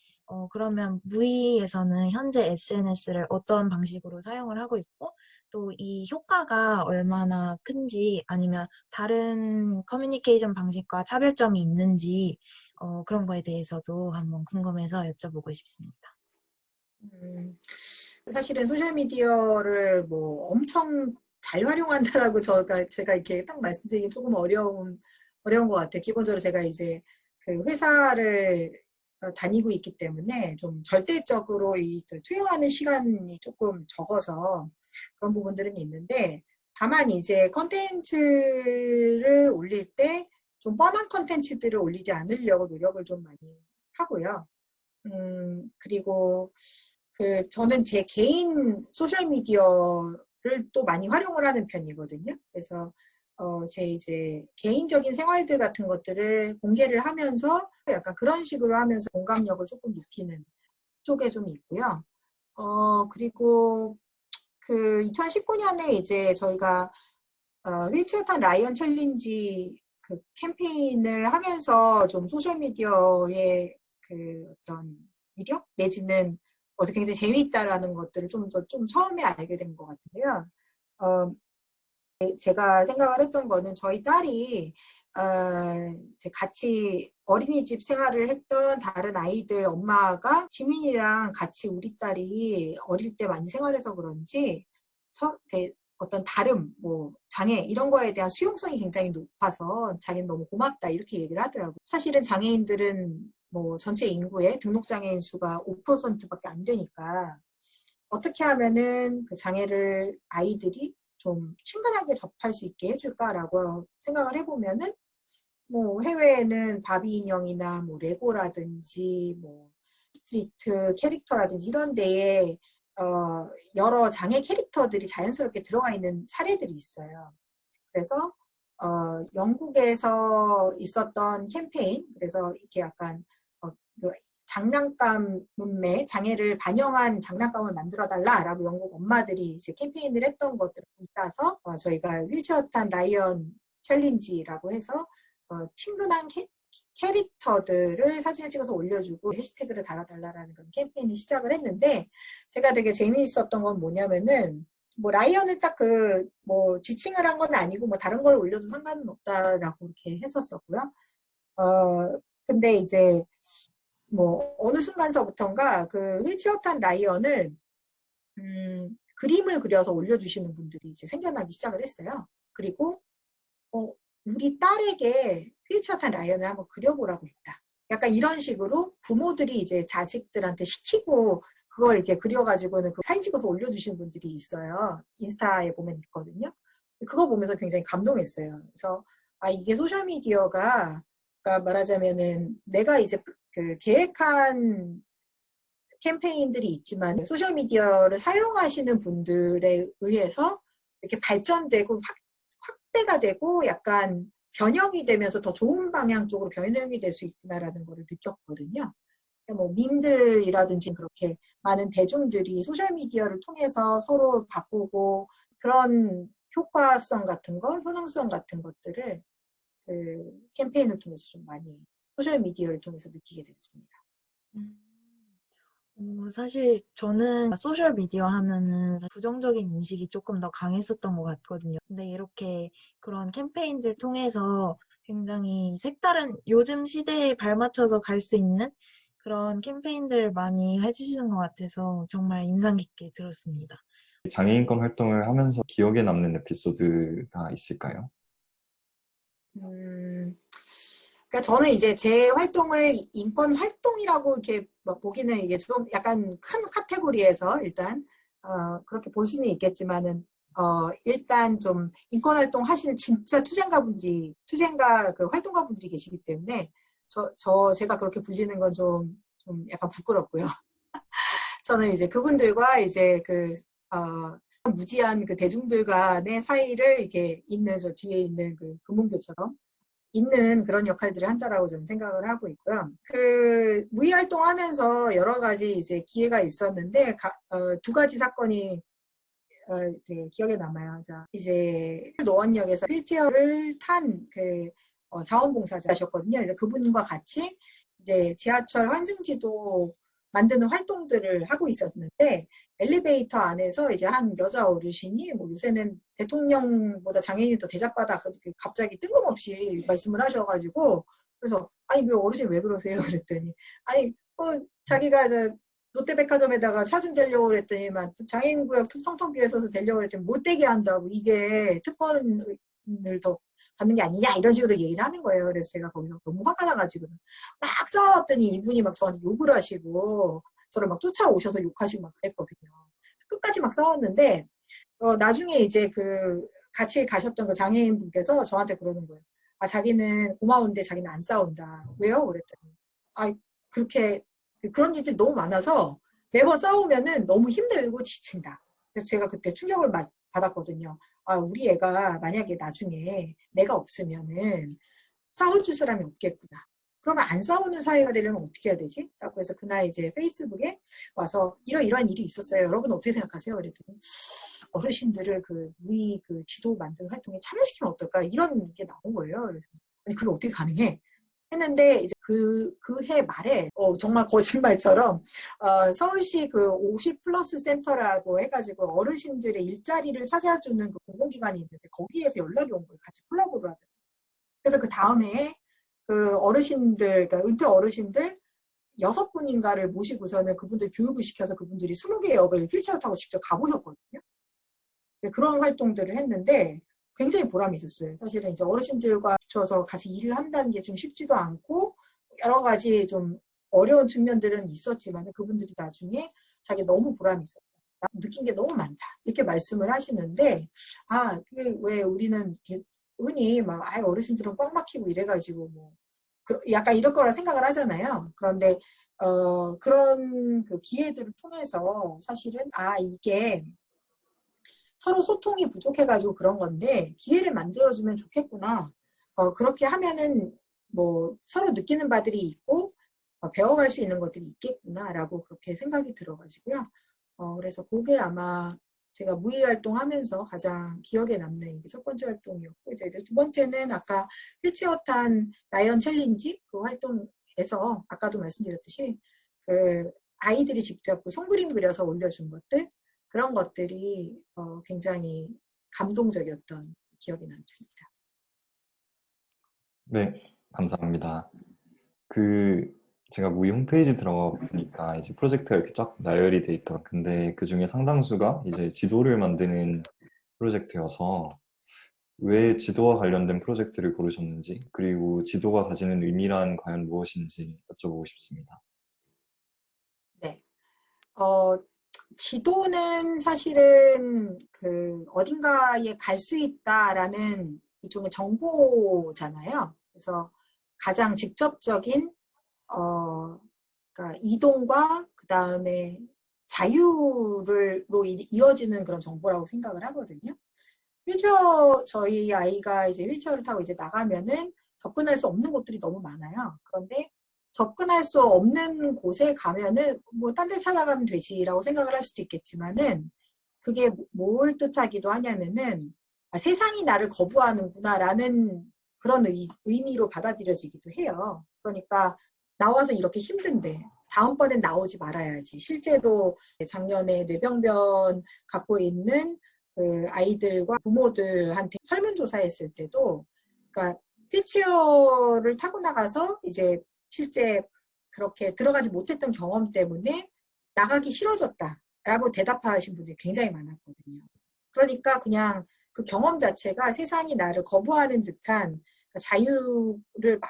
그러면 무희에서는 현재 SNS를 어떤 방식으로 사용을 하고 있고 또 이 효과가 얼마나 큰지 아니면 다른 커뮤니케이션 방식과 차별점이 있는지 그런 거에 대해서도 한번 궁금해서 여쭤보고 싶습니다. 음, 사실은 소셜미디어를 뭐 엄청 잘 활용한다라고 제가 이렇게 딱 말씀드리기 조금 어려운 것 같아요. 기본적으로 제가 이제 그 회사를 다니고 있기 때문에 좀 절대적으로 투여하는 시간이 조금 적어서 그런 부분들은 있는데, 다만 이제 컨텐츠를 올릴 때 좀 뻔한 컨텐츠들을 올리지 않으려고 노력을 좀 많이 하고요. 그리고 저는 제 개인 소셜미디어를 또 많이 활용을 하는 편이거든요. 그래서 제 이제 개인적인 생활들 같은 것들을 공개를 하면서 약간 그런 식으로 하면서 공감력을 조금 높이는 쪽에 좀 있고요. 그리고 2019년에 이제 저희가 휠체어 탄 라이언 챌린지 그 캠페인을 하면서 좀 소셜미디어의 어떤 위력 내지는 굉장히 재미있다라는 것들을 좀 처음에 알게 된 것 같은데요. 제가 생각을 했던 거는 저희 딸이 이제 같이 어린이집 생활을 했던 다른 아이들 엄마가 지민이랑 같이 우리 딸이 어릴 때 많이 생활해서 그런지 어떤 다름, 뭐 장애 이런 거에 대한 수용성이 굉장히 높아서 자기는 너무 고맙다 이렇게 얘기를 하더라고요. 사실은 장애인들은 뭐 전체 인구의 등록장애인 수가 5%밖에 안 되니까 어떻게 하면은 그 장애를 아이들이 좀 친근하게 접할 수 있게 해줄까라고 생각을 해보면은 뭐 해외에는 바비 인형이나 뭐 레고라든지 뭐 스트리트 캐릭터라든지 이런 데에 여러 장애 캐릭터들이 자연스럽게 들어가 있는 사례들이 있어요. 그래서 영국에서 있었던 캠페인, 그래서 이렇게 약간 그 장난감의 장애를 반영한 장난감을 만들어달라라고 영국 엄마들이 이제 캠페인을 했던 것들을 따서 저희가 휠체어 탄 라이언 챌린지라고 해서 친근한 캐릭터들을 사진을 찍어서 올려주고 해시태그를 달아달라라는 그런 캠페인을 시작을 했는데, 제가 되게 재미있었던 건 뭐냐면은 뭐 라이언을 딱 뭐 지칭을 한 건 아니고 뭐 다른 걸 올려도 상관은 없다라고 이렇게 했었었고요. 근데 이제 뭐 어느 순간서부턴가 그 휠체어 탄 라이언을 그림을 그려서 올려주시는 분들이 이제 생겨나기 시작을 했어요. 그리고 우리 딸에게 휠체어 탄 라이언을 한번 그려보라고 했다. 약간 이런 식으로 부모들이 이제 자식들한테 시키고 그걸 이렇게 그려가지고는 그 사진 찍어서 올려주시는 분들이 있어요. 인스타에 보면 있거든요. 그거 보면서 굉장히 감동했어요. 그래서 이게 소셜미디어가, 그러니까 말하자면은 내가 이제 계획한 캠페인들이 있지만 소셜미디어를 사용하시는 분들에 의해서 이렇게 발전되고 확대가 되고 약간 변형이 되면서 더 좋은 방향 쪽으로 변형이 될 수 있구나라는 걸 느꼈거든요. 뭐 밈들이라든지 그렇게 많은 대중들이 소셜미디어를 통해서 서로 바꾸고 그런 효과성 같은 거, 효능성 같은 것들을 캠페인을 통해서 좀 많이 소셜미디어를 통해서 느끼게 됐습니다. 사실 저는 소셜미디어 하면은 부정적인 인식이 조금 더 강했었던 것 같거든요. 근데 이렇게 그런 캠페인들 통해서 굉장히 색다른 요즘 시대에 발맞춰서 갈 수 있는 그런 캠페인들 많이 해주시는 것 같아서 정말 인상 깊게 들었습니다. 장애인권 활동을 하면서 기억에 남는 에피소드가 있을까요? 그러니까 저는 이제 제 활동을 인권 활동이라고 이렇게 보기는 이게 좀 약간 큰 카테고리에서 일단 그렇게 볼 수는 있겠지만은 일단 좀 인권 활동 하시는 진짜 투쟁가 그 활동가 분들이 계시기 때문에 제가 그렇게 불리는 건 좀 약간 부끄럽고요. 저는 이제 그분들과 이제 무지한 그 대중들 간의 사이를 이렇게 저 뒤에 있는 그 금문교처럼 있는 그런 역할들을 한다라고 저는 생각을 하고 있고요. 무의 활동하면서 여러 가지 이제 기회가 있었는데 두 가지 사건이 이제 기억에 남아요. 이제 노원역에서 휠체어를 탄 자원봉사자셨거든요. 그래서 그분과 같이 이제 지하철 환승지도 만드는 활동들을 하고 있었는데 엘리베이터 안에서 이제 한 여자 어르신이 뭐 요새는 대통령보다 장애인이 더 대접받아 갑자기 뜬금없이 말씀을 하셔가지고 그래서 아니 그 어르신 왜 그러세요? 그랬더니 아니 자기가 저 롯데백화점에다가 차 좀 대려고 그랬더니만 장애인구역 텅텅 비어 있어서 대려고 그랬더니 못 되게 한다고 이게 특권을 더 받는 게 아니냐 이런 식으로 얘기를 하는 거예요. 그래서 제가 거기서 너무 화가 나가지고 막 싸웠더니 이분이 막 저한테 욕을 하시고 저를 막 쫓아오셔서 욕하시고 막 그랬거든요. 끝까지 막 싸웠는데 나중에 이제 그 같이 가셨던 그 장애인 분께서 저한테 그러는 거예요. 아 자기는 고마운데 자기는 안 싸운다. 왜요? 그랬더니 아 그렇게 그런 일들이 너무 많아서 매번 싸우면은 너무 힘들고 지친다. 그래서 제가 그때 충격을 받았거든요. 아 우리 애가 만약에 나중에 내가 없으면은 싸워줄 사람이 없겠구나. 그러면 안 싸우는 사회가 되려면 어떻게 해야 되지? 라고 해서 그날 이제 페이스북에 와서 이러이러한 일이 있었어요. 여러분 어떻게 생각하세요? 그랬더니 어르신들을 우리 지도 만드는 활동에 참여시키면 어떨까? 이런 게 나온 거예요. 그래서 아니 그게 어떻게 가능해? 했는데 이제 그 해 말에 정말 거짓말처럼 서울시 50 플러스 센터라고 해가지고 어르신들의 일자리를 찾아주는 그 공공기관이 있는데 거기에서 연락이 온 거예요. 같이 콜라보를 하자. 그래서 그 다음에 그 어르신들, 그러니까 은퇴 어르신들 6분인가를 모시고서는 그분들 교육을 시켜서 그분들이 20개의 역을 휠체어 타고 직접 가보셨거든요. 그런 활동들을 했는데 굉장히 보람이 있었어요. 사실은 이제 어르신들과 붙여서 같이 일을 한다는 게 좀 쉽지도 않고 여러 가지 좀 어려운 측면들은 있었지만 그분들이 나중에 자기 너무 보람이 있었다. 느낀 게 너무 많다. 이렇게 말씀을 하시는데 그게 왜 우리는 이렇게 흔히 막 어르신들은 꽉 막히고 이래가지고 뭐 약간 이럴 거라 생각을 하잖아요. 그런데 그런 그 기회들을 통해서 사실은 이게 서로 소통이 부족해가지고 그런 건데 기회를 만들어주면 좋겠구나. 그렇게 하면은 뭐 서로 느끼는 바들이 있고 배워갈 수 있는 것들이 있겠구나라고 그렇게 생각이 들어가지고요. 그래서 그게 아마 제가 무의 활동하면서 가장 기억에 남는 게 첫 번째 활동이었고 이제 두 번째는 아까 휠체어 탄 라이언 챌린지 그 활동에서 아까도 말씀드렸듯이 그 아이들이 직접 그 손그림 그려서 올려준 것들 그런 것들이 굉장히 감동적이었던 기억이 남습니다. 네, 감사합니다. 제가 무이 홈페이지 들어가 보니까 이제 프로젝트가 이렇게 쫙 나열이 돼 있더라고요. 근데 그 중에 상당수가 이제 지도를 만드는 프로젝트여서 왜 지도와 관련된 프로젝트를 고르셨는지, 그리고 지도가 가지는 의미란 과연 무엇인지 여쭤보고 싶습니다. 네. 지도는 사실은 어딘가에 갈 수 있다라는 일종의 정보잖아요. 그래서 가장 직접적인 그러니까 이동과 그 다음에 자유로 이어지는 그런 정보라고 생각을 하거든요. 저희 아이가 이제 휠체어를 타고 이제 나가면은 접근할 수 없는 곳들이 너무 많아요. 그런데 접근할 수 없는 곳에 가면은 뭐 딴 데 찾아가면 되지라고 생각을 할 수도 있겠지만은 그게 뭘 뜻하기도 하냐면은 세상이 나를 거부하는구나라는 그런 의미로 받아들여지기도 해요. 그러니까 나와서 이렇게 힘든데 다음번엔 나오지 말아야지. 실제로 작년에 뇌병변 갖고 있는 그 아이들과 부모들한테 설문조사했을 때도, 그러니까 휠체어를 타고 나가서 이제 실제 그렇게 들어가지 못했던 경험 때문에 나가기 싫어졌다라고 대답하신 분들이 굉장히 많았거든요. 그러니까 그냥 그 경험 자체가 세상이 나를 거부하는 듯한 자유를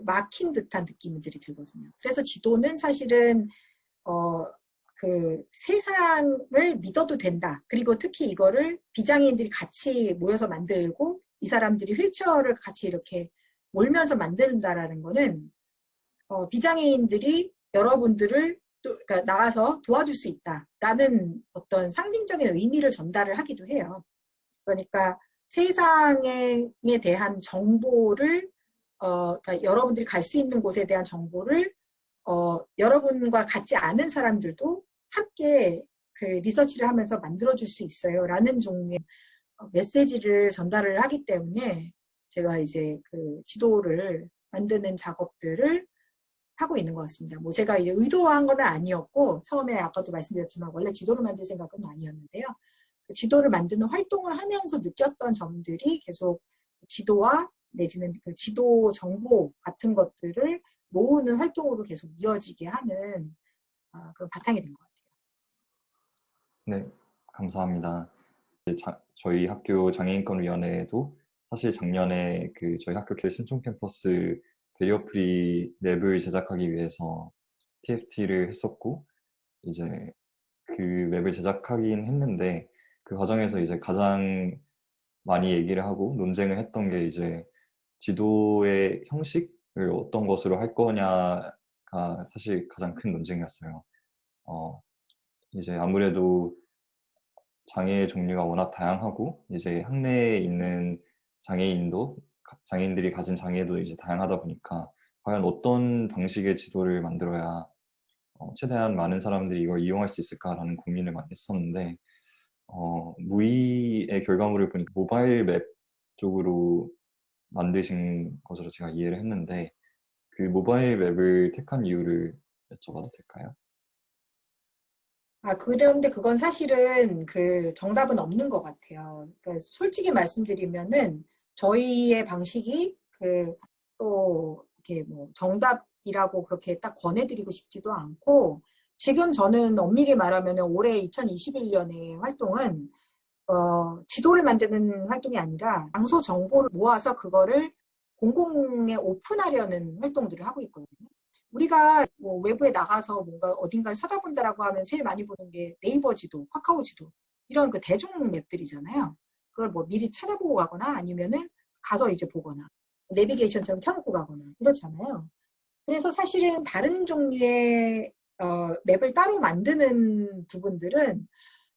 막힌 듯한 느낌들이 들거든요. 그래서 지도는 사실은 세상을 믿어도 된다. 그리고 특히 이거를 비장애인들이 같이 모여서 만들고 이 사람들이 휠체어를 같이 이렇게 몰면서 만든다라는 거는 비장애인들이 여러분들을 그러니까 나가서 도와줄 수 있다라는 어떤 상징적인 의미를 전달을 하기도 해요. 그러니까 세상에 대한 정보를 그러니까 여러분들이 갈 수 있는 곳에 대한 정보를 여러분과 같지 않은 사람들도 함께 리서치를 하면서 만들어줄 수 있어요. 라는 종류의 메시지를 전달을 하기 때문에 제가 이제 지도를 만드는 작업들을 하고 있는 것 같습니다. 뭐 제가 이제 의도한 건 아니었고 처음에 아까도 말씀드렸지만 원래 지도를 만들 생각은 아니었는데요. 그 지도를 만드는 활동을 하면서 느꼈던 점들이 계속 지도와 내지는 그 지도 정보 같은 것들을 모으는 활동으로 계속 이어지게 하는 그런 바탕이 된 것 같아요. 네, 감사합니다. 저희 학교 장애인권위원회에도 사실 작년에 그 저희 학교 신촌 캠퍼스 베리어 프리 맵을 제작하기 위해서 TFT를 했었고, 이제 그 맵을 제작하긴 했는데 그 과정에서 이제 가장 많이 얘기를 하고 논쟁을 했던 게 이제 지도의 형식을 어떤 것으로 할 거냐가 사실 가장 큰 논쟁이었어요. 이제 아무래도 장애의 종류가 워낙 다양하고 이제 학내에 있는 장애인들이 가진 장애도 이제 다양하다 보니까 과연 어떤 방식의 지도를 만들어야 최대한 많은 사람들이 이걸 이용할 수 있을까라는 고민을 많이 했었는데 무의의 결과물을 보니까 모바일 맵 쪽으로 만드신 것으로 제가 이해를 했는데 그 모바일 맵을 택한 이유를 여쭤봐도 될까요? 그런데 그건 사실은 그 정답은 없는 것 같아요. 그러니까 솔직히 말씀드리면은 저희의 방식이 그 또 이렇게 뭐 정답이라고 그렇게 딱 권해드리고 싶지도 않고 지금 저는 엄밀히 말하면은 올해 2021년의 활동은 지도를 만드는 활동이 아니라 장소 정보를 모아서 그거를 공공에 오픈하려는 활동들을 하고 있거든요. 우리가 뭐 외부에 나가서 뭔가 어딘가를 찾아본다라고 하면 제일 많이 보는 게 네이버 지도, 카카오 지도 이런 그 대중 맵들이잖아요. 그걸 뭐 미리 찾아보고 가거나 아니면은 가서 이제 보거나 내비게이션처럼 켜놓고 가거나 이렇잖아요. 그래서 사실은 다른 종류의 맵을 따로 만드는 부분들은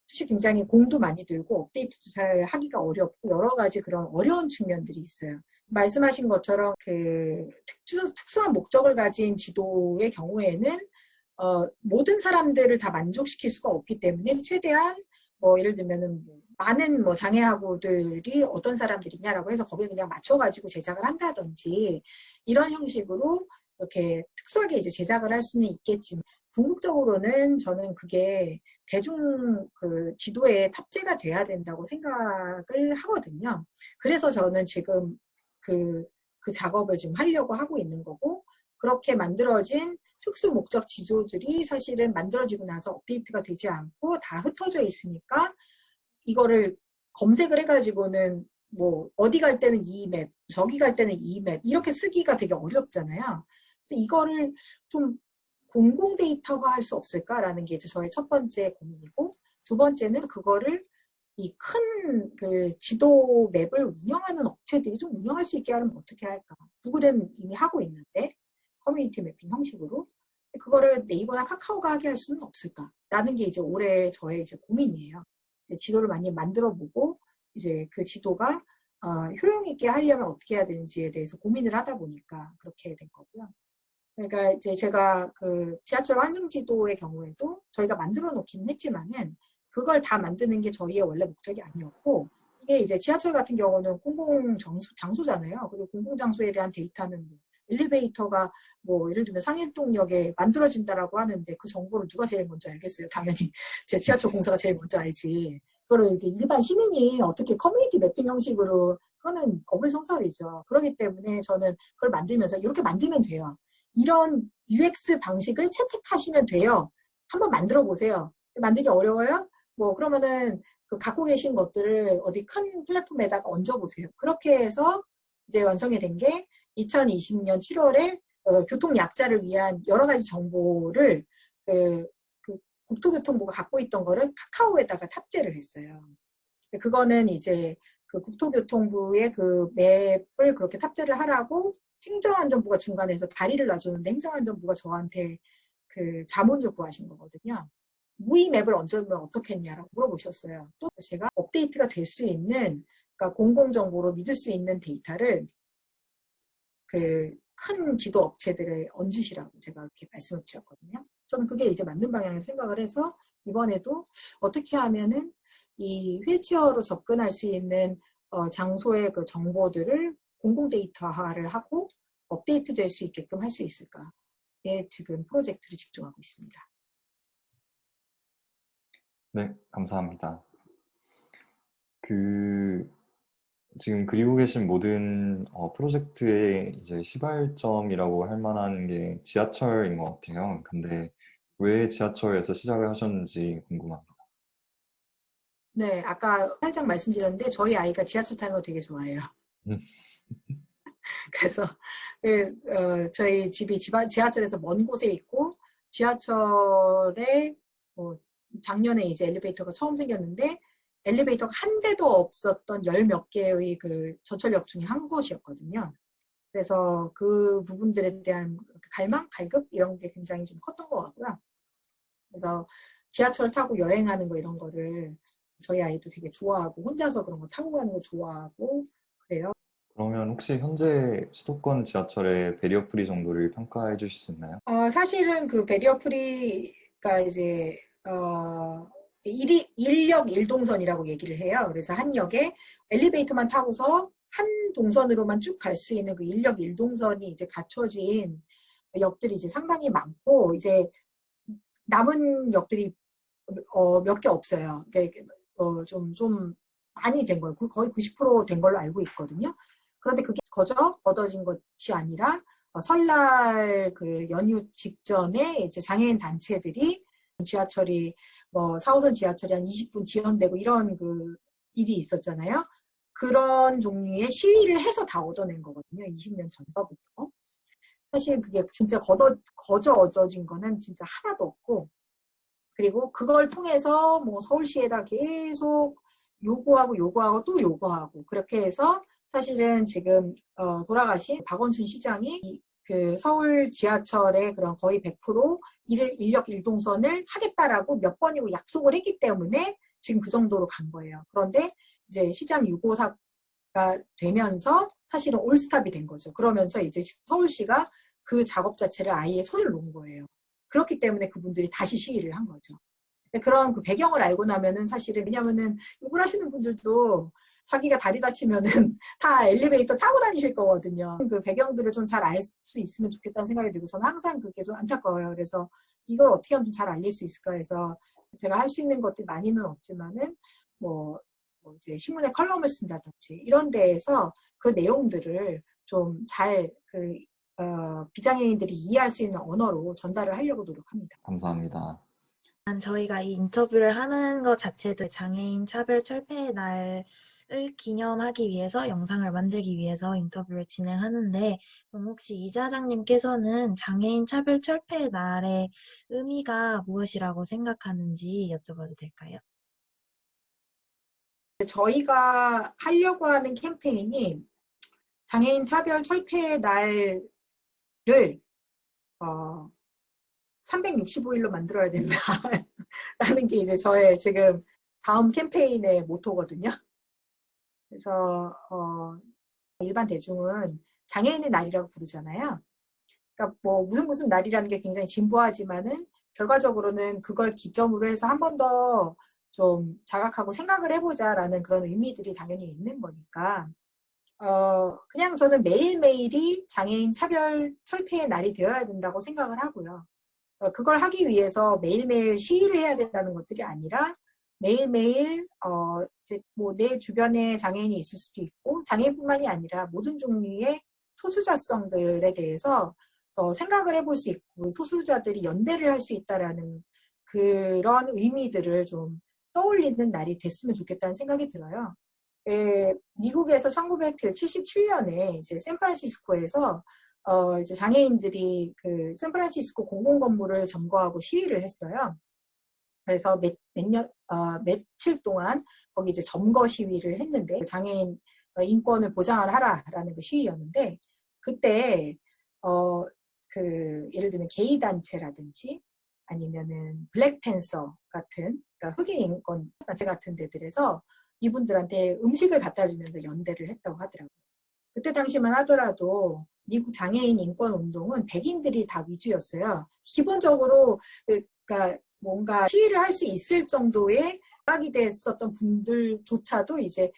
사실 굉장히 공도 많이 들고 업데이트도 잘 하기가 어렵고 여러 가지 그런 어려운 측면들이 있어요. 말씀하신 것처럼 그 특수한 목적을 가진 지도의 경우에는 모든 사람들을 다 만족시킬 수가 없기 때문에 최대한 뭐 예를 들면은 많은 뭐 장애하고들이 어떤 사람들이냐라고 해서 거기에 그냥 맞춰가지고 제작을 한다든지 이런 형식으로 이렇게 특수하게 이제 제작을 할 수는 있겠지만 궁극적으로는 저는 그게 대중 그 지도에 탑재가 돼야 된다고 생각을 하거든요. 그래서 저는 지금 그 작업을 지금 하려고 하고 있는 거고 그렇게 만들어진 특수 목적 지도들이 사실은 만들어지고 나서 업데이트가 되지 않고 다 흩어져 있으니까 이거를 검색을 해가지고는 뭐 어디 갈 때는 이 맵, 저기 갈 때는 이 맵 이렇게 쓰기가 되게 어렵잖아요. 그래서 이거를 좀 공공 데이터화할 수 없을까라는 게 이제 저의 첫 번째 고민이고 두 번째는 그거를 이 큰 그 지도 맵을 운영하는 업체들이 좀 운영할 수 있게 하려면 어떻게 할까? 구글은 이미 하고 있는데 커뮤니티 매핑 형식으로 그거를 네이버나 카카오가 하게 할 수는 없을까라는 게 이제 올해 저의 이제 고민이에요. 이제 지도를 많이 만들어보고 이제 그 지도가 효용 있게 하려면 어떻게 해야 되는지에 대해서 고민을 하다 보니까 그렇게 된 거고요. 그러니까 이제 제가 그 지하철 환승 지도의 경우에도 저희가 만들어 놓기는 했지만은 그걸 다 만드는 게 저희의 원래 목적이 아니었고 이게 이제 지하철 같은 경우는 공공 장소잖아요. 그리고 공공 장소에 대한 데이터는 뭐 엘리베이터가 뭐 예를 들면 상해동역에 만들어진다라고 하는데 그 정보를 누가 제일 먼저 알겠어요? 당연히 제 지하철 공사가 제일 먼저 알지. 그걸 일반 시민이 어떻게 커뮤니티 매핑 형식으로 그거는 어불성설이죠. 그렇기 때문에 저는 그걸 만들면서 이렇게 만들면 돼요. 이런 UX 방식을 채택하시면 돼요. 한번 만들어 보세요. 만들기 어려워요? 뭐 그러면은 그 갖고 계신 것들을 어디 큰 플랫폼에다가 얹어보세요. 그렇게 해서 이제 완성이 된 게 2020년 7월에 교통약자를 위한 여러 가지 정보를 그 국토교통부가 갖고 있던 거를 카카오에다가 탑재를 했어요. 그거는 이제 그 국토교통부의 그 맵을 그렇게 탑재를 하라고 행정안전부가 중간에서 다리를 놔줬는데 행정안전부가 저한테 그 자문을 구하신 거거든요. 무이 맵을 얹으면 어떻겠냐라고 물어보셨어요. 또 제가 업데이트가 될 수 있는 그러니까 공공정보로 믿을 수 있는 데이터를 그 큰 지도 업체들에 얹으시라고 제가 이렇게 말씀을 드렸거든요. 저는 그게 이제 맞는 방향으로 생각을 해서 이번에도 어떻게 하면은 이 휠체어로 접근할 수 있는 장소의 그 정보들을 공공 데이터화를 하고 업데이트 될 수 있게끔 할 수 있을까. 지금 프로젝트를 집중하고 있습니다. 네, 감사합니다. 지금 그리고 계신 모든 프로젝트의 이제 시발점이라고 할 만한 게 지하철인 것 같아요. 근데 왜 지하철에서 시작을 하셨는지 궁금합니다. 네, 아까 살짝 말씀드렸는데 저희 아이가 지하철 타는 거 되게 좋아해요. 음, 그래서 저희 집이 지하철에서 먼 곳에 있고 지하철에 작년에 이제 엘리베이터가 처음 생겼는데 엘리베이터가 한 대도 없었던 열 몇 개의 그 저철역 중에 한 곳이었거든요. 그래서 그 부분들에 대한 갈망, 갈급 이런 게 굉장히 좀 컸던 것 같고요. 그래서 지하철 타고 여행하는 거 이런 거를 저희 아이도 되게 좋아하고 혼자서 그런 거 타고 가는 거 좋아하고 그래요. 그러면 혹시 현재 수도권 지하철의 배리어 프리 정도를 평가해 주실 수 있나요? 사실은 그 배리어 프리가 이제 일역 일동선이라고 얘기를 해요. 그래서 한 역에 엘리베이터만 타고서 한 동선으로만 쭉 갈 수 있는 그 일역 일동선이 이제 갖춰진 역들이 이제 상당히 많고 이제 남은 역들이 몇 개 없어요. 좀 많이 된 거예요. 거의 90%된 걸로 알고 있거든요. 그런데 그게 거저 얻어진 것이 아니라 설날 그 연휴 직전에 이제 장애인 단체들이 지하철이 4호선 지하철이 한 20분 지연되고 이런 그 일이 있었잖아요. 그런 종류의 시위를 해서 다 얻어낸 거거든요. 20년 전서부터. 사실 그게 진짜 거저 얻어진 거는 진짜 하나도 없고 그리고 그걸 통해서 뭐 서울시에다 계속 요구하고 또 요구하고 그렇게 해서 사실은 지금 돌아가신 박원순 시장이 그 서울 지하철의 그런 거의 100% 인력 일동선을 하겠다라고 몇 번이고 약속을 했기 때문에 지금 그 정도로 간 거예요. 그런데 이제 시장 유고사가 되면서 사실은 올스탑이 된 거죠. 그러면서 이제 서울시가 그 작업 자체를 아예 손을 놓은 거예요. 그렇기 때문에 그분들이 다시 시위를 한 거죠. 그런 그 배경을 알고 나면은 사실은 왜냐면은 욕을 하시는 분들도 자기가 다리 다치면은 다 엘리베이터 타고 다니실 거거든요. 그 배경들을 좀 잘 알 수 있으면 좋겠다는 생각이 들고 저는 항상 그게 좀 안타까워요. 그래서 이걸 어떻게 하면 좀 잘 알릴 수 있을까 해서 제가 할 수 있는 것들이 많이는 없지만은 뭐 이제 신문에 컬럼을 쓴다든지 이런 데에서 그 내용들을 좀 잘 비장애인들이 이해할 수 있는 언어로 전달을 하려고 노력합니다. 감사합니다. 저희가 이 인터뷰를 하는 것 자체도 장애인 차별 철폐의 날을 기념하기 위해서 영상을 만들기 위해서 인터뷰를 진행하는데 그럼 혹시 이사장님께서는 장애인 차별 철폐의 날의 의미가 무엇이라고 생각하는지 여쭤봐도 될까요? 저희가 하려고 하는 캠페인이 장애인 차별 철폐의 날을 365일로 만들어야 된다라는 게 이제 저의 지금 다음 캠페인의 모토거든요. 그래서 일반 대중은 장애인의 날이라고 부르잖아요. 그러니까 뭐 무슨 날이라는 게 굉장히 진부하지만은 결과적으로는 그걸 기점으로 해서 한 번 더 좀 자각하고 생각을 해보자라는 그런 의미들이 당연히 있는 거니까 그냥 저는 매일매일이 장애인 차별 철폐의 날이 되어야 된다고 생각을 하고요. 그걸 하기 위해서 매일매일 시위를 해야 된다는 것들이 아니라 매일매일 이제 뭐 내 주변에 장애인이 있을 수도 있고 장애인뿐만이 아니라 모든 종류의 소수자성들에 대해서 더 생각을 해볼 수 있고 소수자들이 연대를 할 수 있다라는 그런 의미들을 좀 떠올리는 날이 됐으면 좋겠다는 생각이 들어요. 미국에서 1977년에 이제 샌프란시스코에서 이제 장애인들이 그 샌프란시스코 공공건물을 점거하고 시위를 했어요. 그래서 며칠 동안 거기 이제 점거 시위를 했는데 장애인 인권을 보장을 하라라는 그 시위였는데 그때 예를 들면 게이 단체라든지 아니면은 블랙팬서 같은 그러니까 흑인 인권 단체 같은 데들에서 이분들한테 음식을 갖다 주면서 연대를 했다고 하더라고요. 그때 당시만 하더라도 미국 장애인 인권 운동은 백인들이 다 위주였어요. 기본적으로 그러니까 뭔가 시위를 할 수 있을 정도의 빡이 됐었던 분들조차도 이제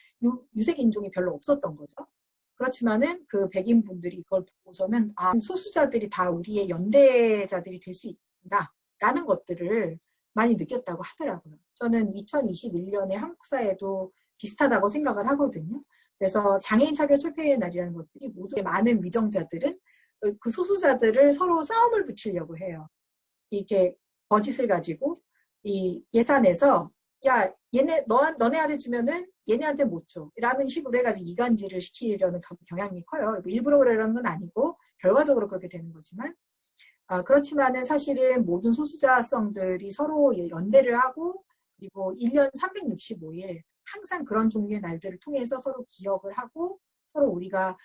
유색 인종이 별로 없었던 거죠. 그렇지만은 그 백인 분들이 이걸 보고서는 아, 소수자들이 다 우리의 연대자들이 될 수 있다라는 것들을 많이 느꼈다고 하더라고요. 저는 2021년에 한국 사회도 비슷하다고 생각을 하거든요. 그래서 장애인 차별 철폐의 날이라는 것들이 모두 많은 위정자들은 그 소수자들을 서로 싸움을 붙이려고 해요. 이렇게 버짓을 가지고 이 예산에서 야 얘네 너네한테 주면은 얘네한테 못 줘. 라는 식으로 해가지고 이간질을 시키려는 경향이 커요. 뭐 일부러 그러는 건 아니고 결과적으로 그렇게 되는 거지만 그렇지만은 사실은 모든 소수자성들이 서로 연대를 하고 그리고 1년 365일 항상 그런 종류의 날들을 통해서 서로 기억을 하고 서로 우리가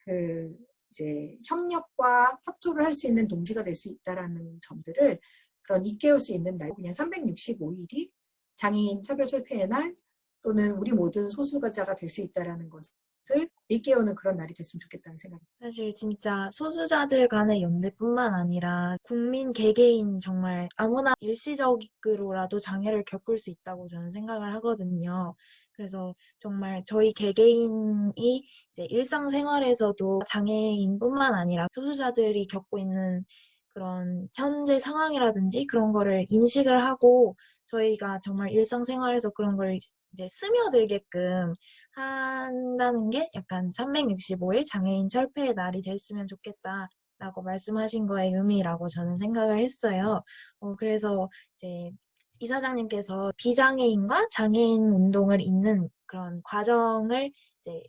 그 이제 협력과 협조를 할 수 있는 동지가 될 수 있다라는 점들을 그런 일깨울 수 있는 날 그냥 365일이 장애인 차별철폐의 날 또는 우리 모든 소수자가 될 수 있다라는 것을 일깨우는 그런 날이 됐으면 좋겠다는 생각입니다. 사실 진짜 소수자들 간의 연대뿐만 아니라 국민 개개인 정말 아무나 일시적으로라도 장애를 겪을 수 있다고 저는 생각을 하거든요. 그래서 정말 저희 개개인이 이제 일상생활에서도 장애인뿐만 아니라 소수자들이 겪고 있는 그런 현재 상황이라든지 그런 거를 인식을 하고 저희가 정말 일상생활에서 그런 걸 이제 스며들게끔 한다는 게 약간 365일 장애인 철폐의 날이 됐으면 좋겠다라고 말씀하신 거의 의미라고 저는 생각을 했어요. 그래서 이제 이사장님께서 비장애인과 장애인 운동을 잇는 그런 과정을 이제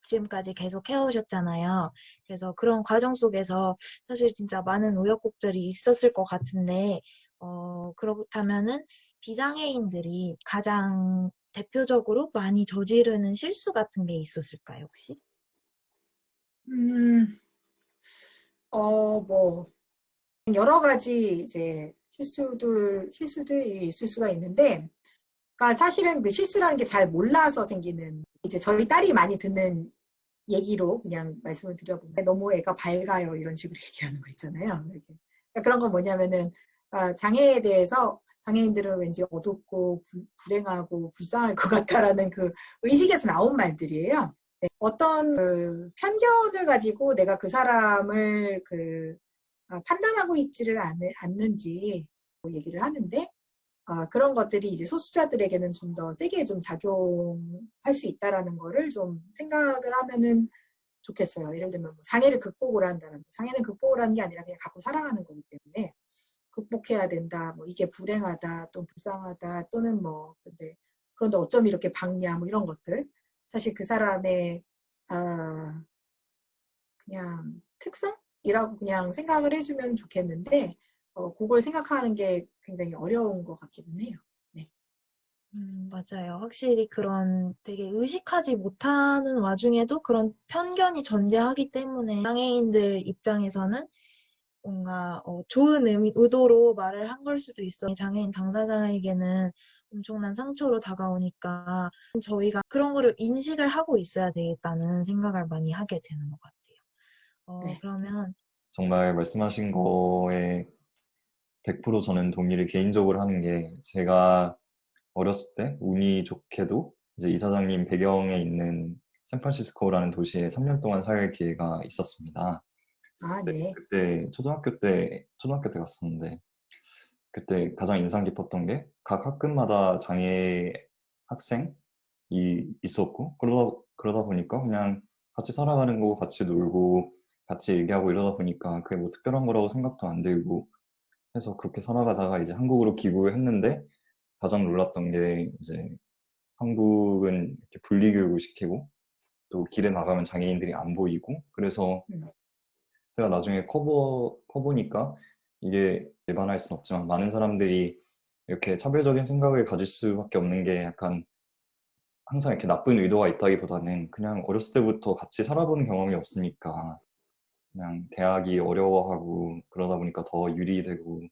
지금까지 계속 해오셨잖아요. 그래서 그런 과정 속에서 사실 진짜 많은 우여곡절이 있었을 것 같은데, 그렇다면은 비장애인들이 가장 대표적으로 많이 저지르는 실수 같은 게 있었을까요, 혹시? 뭐 여러 가지 이제 실수들이 있을 수가 있는데, 그러니까 사실은 그 실수라는 게 잘 몰라서 생기는 이제 저희 딸이 많이 듣는 얘기로 그냥 말씀을 드려보면 너무 애가 밝아요 이런 식으로 얘기하는 거 있잖아요. 이렇게. 그러니까 그런 건 뭐냐면은 장애에 대해서 장애인들은 왠지 어둡고 불행하고 불쌍할 것 같다라는 그 의식에서 나온 말들이에요. 네. 어떤 그 편견을 가지고 내가 그 사람을 판단하고 있지를 않는지 얘기를 하는데 그런 것들이 이제 소수자들에게는 좀 더 세게 좀 작용할 수 있다라는 거를 좀 생각을 하면은 좋겠어요. 예를 들면 뭐 장애를 극복을 한다는 장애는 극복을 하는 게 아니라 그냥 갖고 살아가는 거기 때문에 극복해야 된다. 뭐 이게 불행하다, 또 불쌍하다, 또는 뭐 그런데 어쩜 이렇게 밝냐, 뭐 이런 것들. 사실 그 사람의 그냥 특성이라고 그냥 생각을 해주면 좋겠는데 그걸 생각하는 게 굉장히 어려운 것 같기는 해요. 네. 맞아요. 확실히 그런 되게 의식하지 못하는 와중에도 그런 편견이 존재하기 때문에 장애인들 입장에서는 뭔가 좋은 의도로 말을 한 걸 수도 있어. 장애인 당사자에게는 엄청난 상처로 다가오니까 저희가 그런 거를 인식을 하고 있어야 되겠다는 생각을 많이 하게 되는 것 같아요. 네. 그러면 정말 말씀하신 거에 100% 저는 동의를 개인적으로 하는 게 제가 어렸을 때 운이 좋게도 이제 이사장님 배경에 있는 샌프란시스코라는 도시에 3년 동안 살 기회가 있었습니다. 네. 그때 초등학교 때 갔었는데 그때 가장 인상 깊었던 게 각 학급마다 장애 학생이 있었고 그러다 보니까 그냥 같이 살아가는 거고 같이 놀고 같이 얘기하고 이러다 보니까 그게 뭐 특별한 거라고 생각도 안 들고 해서 그렇게 살아가다가 이제 한국으로 귀국을 했는데 가장 놀랐던 게 이제 한국은 이렇게 분리교육을 시키고 또 길에 나가면 장애인들이 안 보이고 그래서 제가 나중에 커보니까 이게 일반화할 수는 없지만 많은 사람들이 이렇게 차별적인 생각을 가질 수밖에 없는 게 약간 항상 이렇게 나쁜 의도가 있다기보다는 그냥 어렸을 때부터 같이 살아보는 경험이 없으니까 그냥 대하기 어려워하고 그러다 보니까 더 유리되고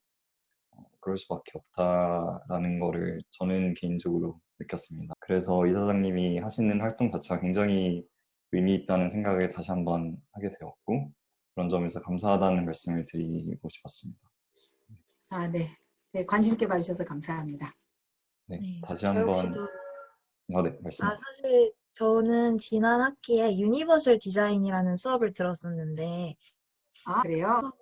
그럴 수밖에 없다라는 거를 저는 개인적으로 느꼈습니다. 그래서 이사장님이 하시는 활동 자체가 굉장히 의미 있다는 생각을 다시 한번 하게 되었고 그런 점에서 감사하다는 말씀을 드리고 싶었습니다. 네. 네. 관심 있게 봐주셔서 감사합니다. 네, 네, 다시 저 한번 역시도 네, 말씀하세요. 사실 저는 지난 학기에 유니버설 디자인이라는 수업을 들었었는데, 아, 그래요?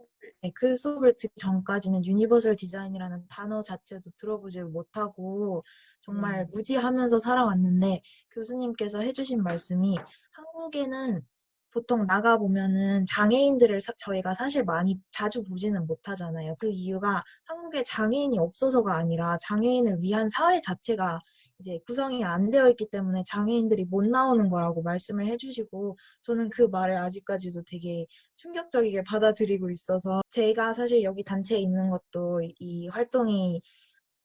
네, 그 수업을 듣기 전까지는 유니버설 디자인이라는 단어 자체도 들어보지 못하고 정말 무지하면서 살아왔는데 교수님께서 해주신 말씀이 한국에는 보통 나가보면은 장애인들을 저희가 사실 많이 자주 보지는 못하잖아요. 그 이유가 한국에 장애인이 없어서가 아니라 장애인을 위한 사회 자체가 이제 구성이 안 되어 있기 때문에 장애인들이 못 나오는 거라고 말씀을 해주시고 저는 그 말을 아직까지도 되게 충격적이게 받아들이고 있어서 제가 사실 여기 단체에 있는 것도 이 활동이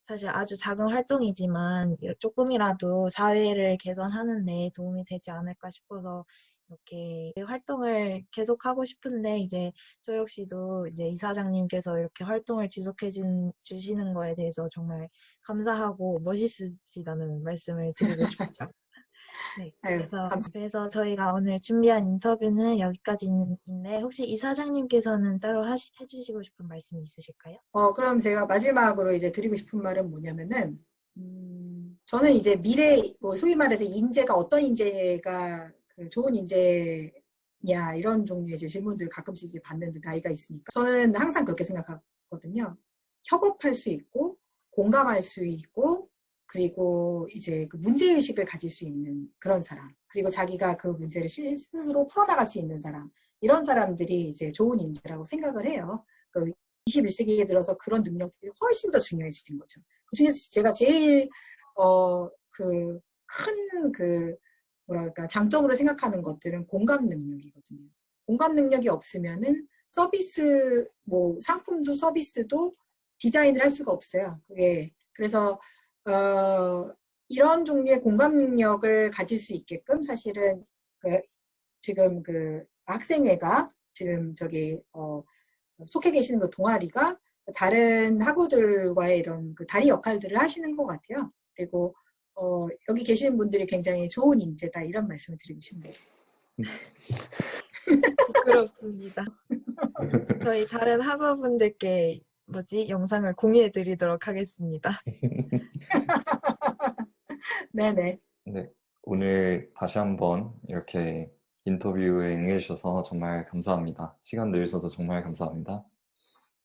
사실 아주 작은 활동이지만 조금이라도 사회를 개선하는 데 도움이 되지 않을까 싶어서 이렇게 활동을 계속하고 싶은데 이제 저 역시도 이제 이사장님께서 이렇게 활동을 지속해 주시는 거에 대해서 정말 감사하고 멋있으시다는 말씀을 드리고 싶죠. 네, 아유, 그래서 저희가 오늘 준비한 인터뷰는 여기까지인데 혹시 이사장님께서는 따로 해주시고 싶은 말씀이 있으실까요? 그럼 제가 마지막으로 이제 드리고 싶은 말은 뭐냐면은, 저는 이제 미래, 뭐 소위 말해서 인재가 어떤 인재가 그 좋은 인재냐, 이런 종류의 이제 질문들을 가끔씩 이제 받는 나이가 있으니까. 저는 항상 그렇게 생각하거든요. 협업할 수 있고, 공감할 수 있고, 그리고 이제 그 문제의식을 가질 수 있는 그런 사람. 그리고 자기가 그 문제를 스스로 풀어나갈 수 있는 사람. 이런 사람들이 이제 좋은 인재라고 생각을 해요. 21세기에 들어서 그런 능력들이 훨씬 더 중요해지는 거죠. 그 중에서 제가 제일, 뭐랄까, 장점으로 생각하는 것들은 공감 능력이거든요. 공감 능력이 없으면은 서비스, 뭐, 상품도 서비스도 디자인을 할 수가 없어요. 그게. 그래서, 이런 종류의 공감 능력을 가질 수 있게끔 사실은 지금 그 학생회가 지금 속해 계시는 그 동아리가 다른 학우들과의 이런 그 다리 역할들을 하시는 것 같아요. 그리고 여기 계시는 분들이 굉장히 좋은 인재다 이런 말씀을 드리고 싶네요. 부끄럽습니다. 저희 다른 학우분들께 영상을 공유해 드리도록 하겠습니다. 네네. 네, 오늘 다시 한번 이렇게 인터뷰에 응해주셔서 정말 감사합니다. 시간 내주셔서 정말 감사합니다.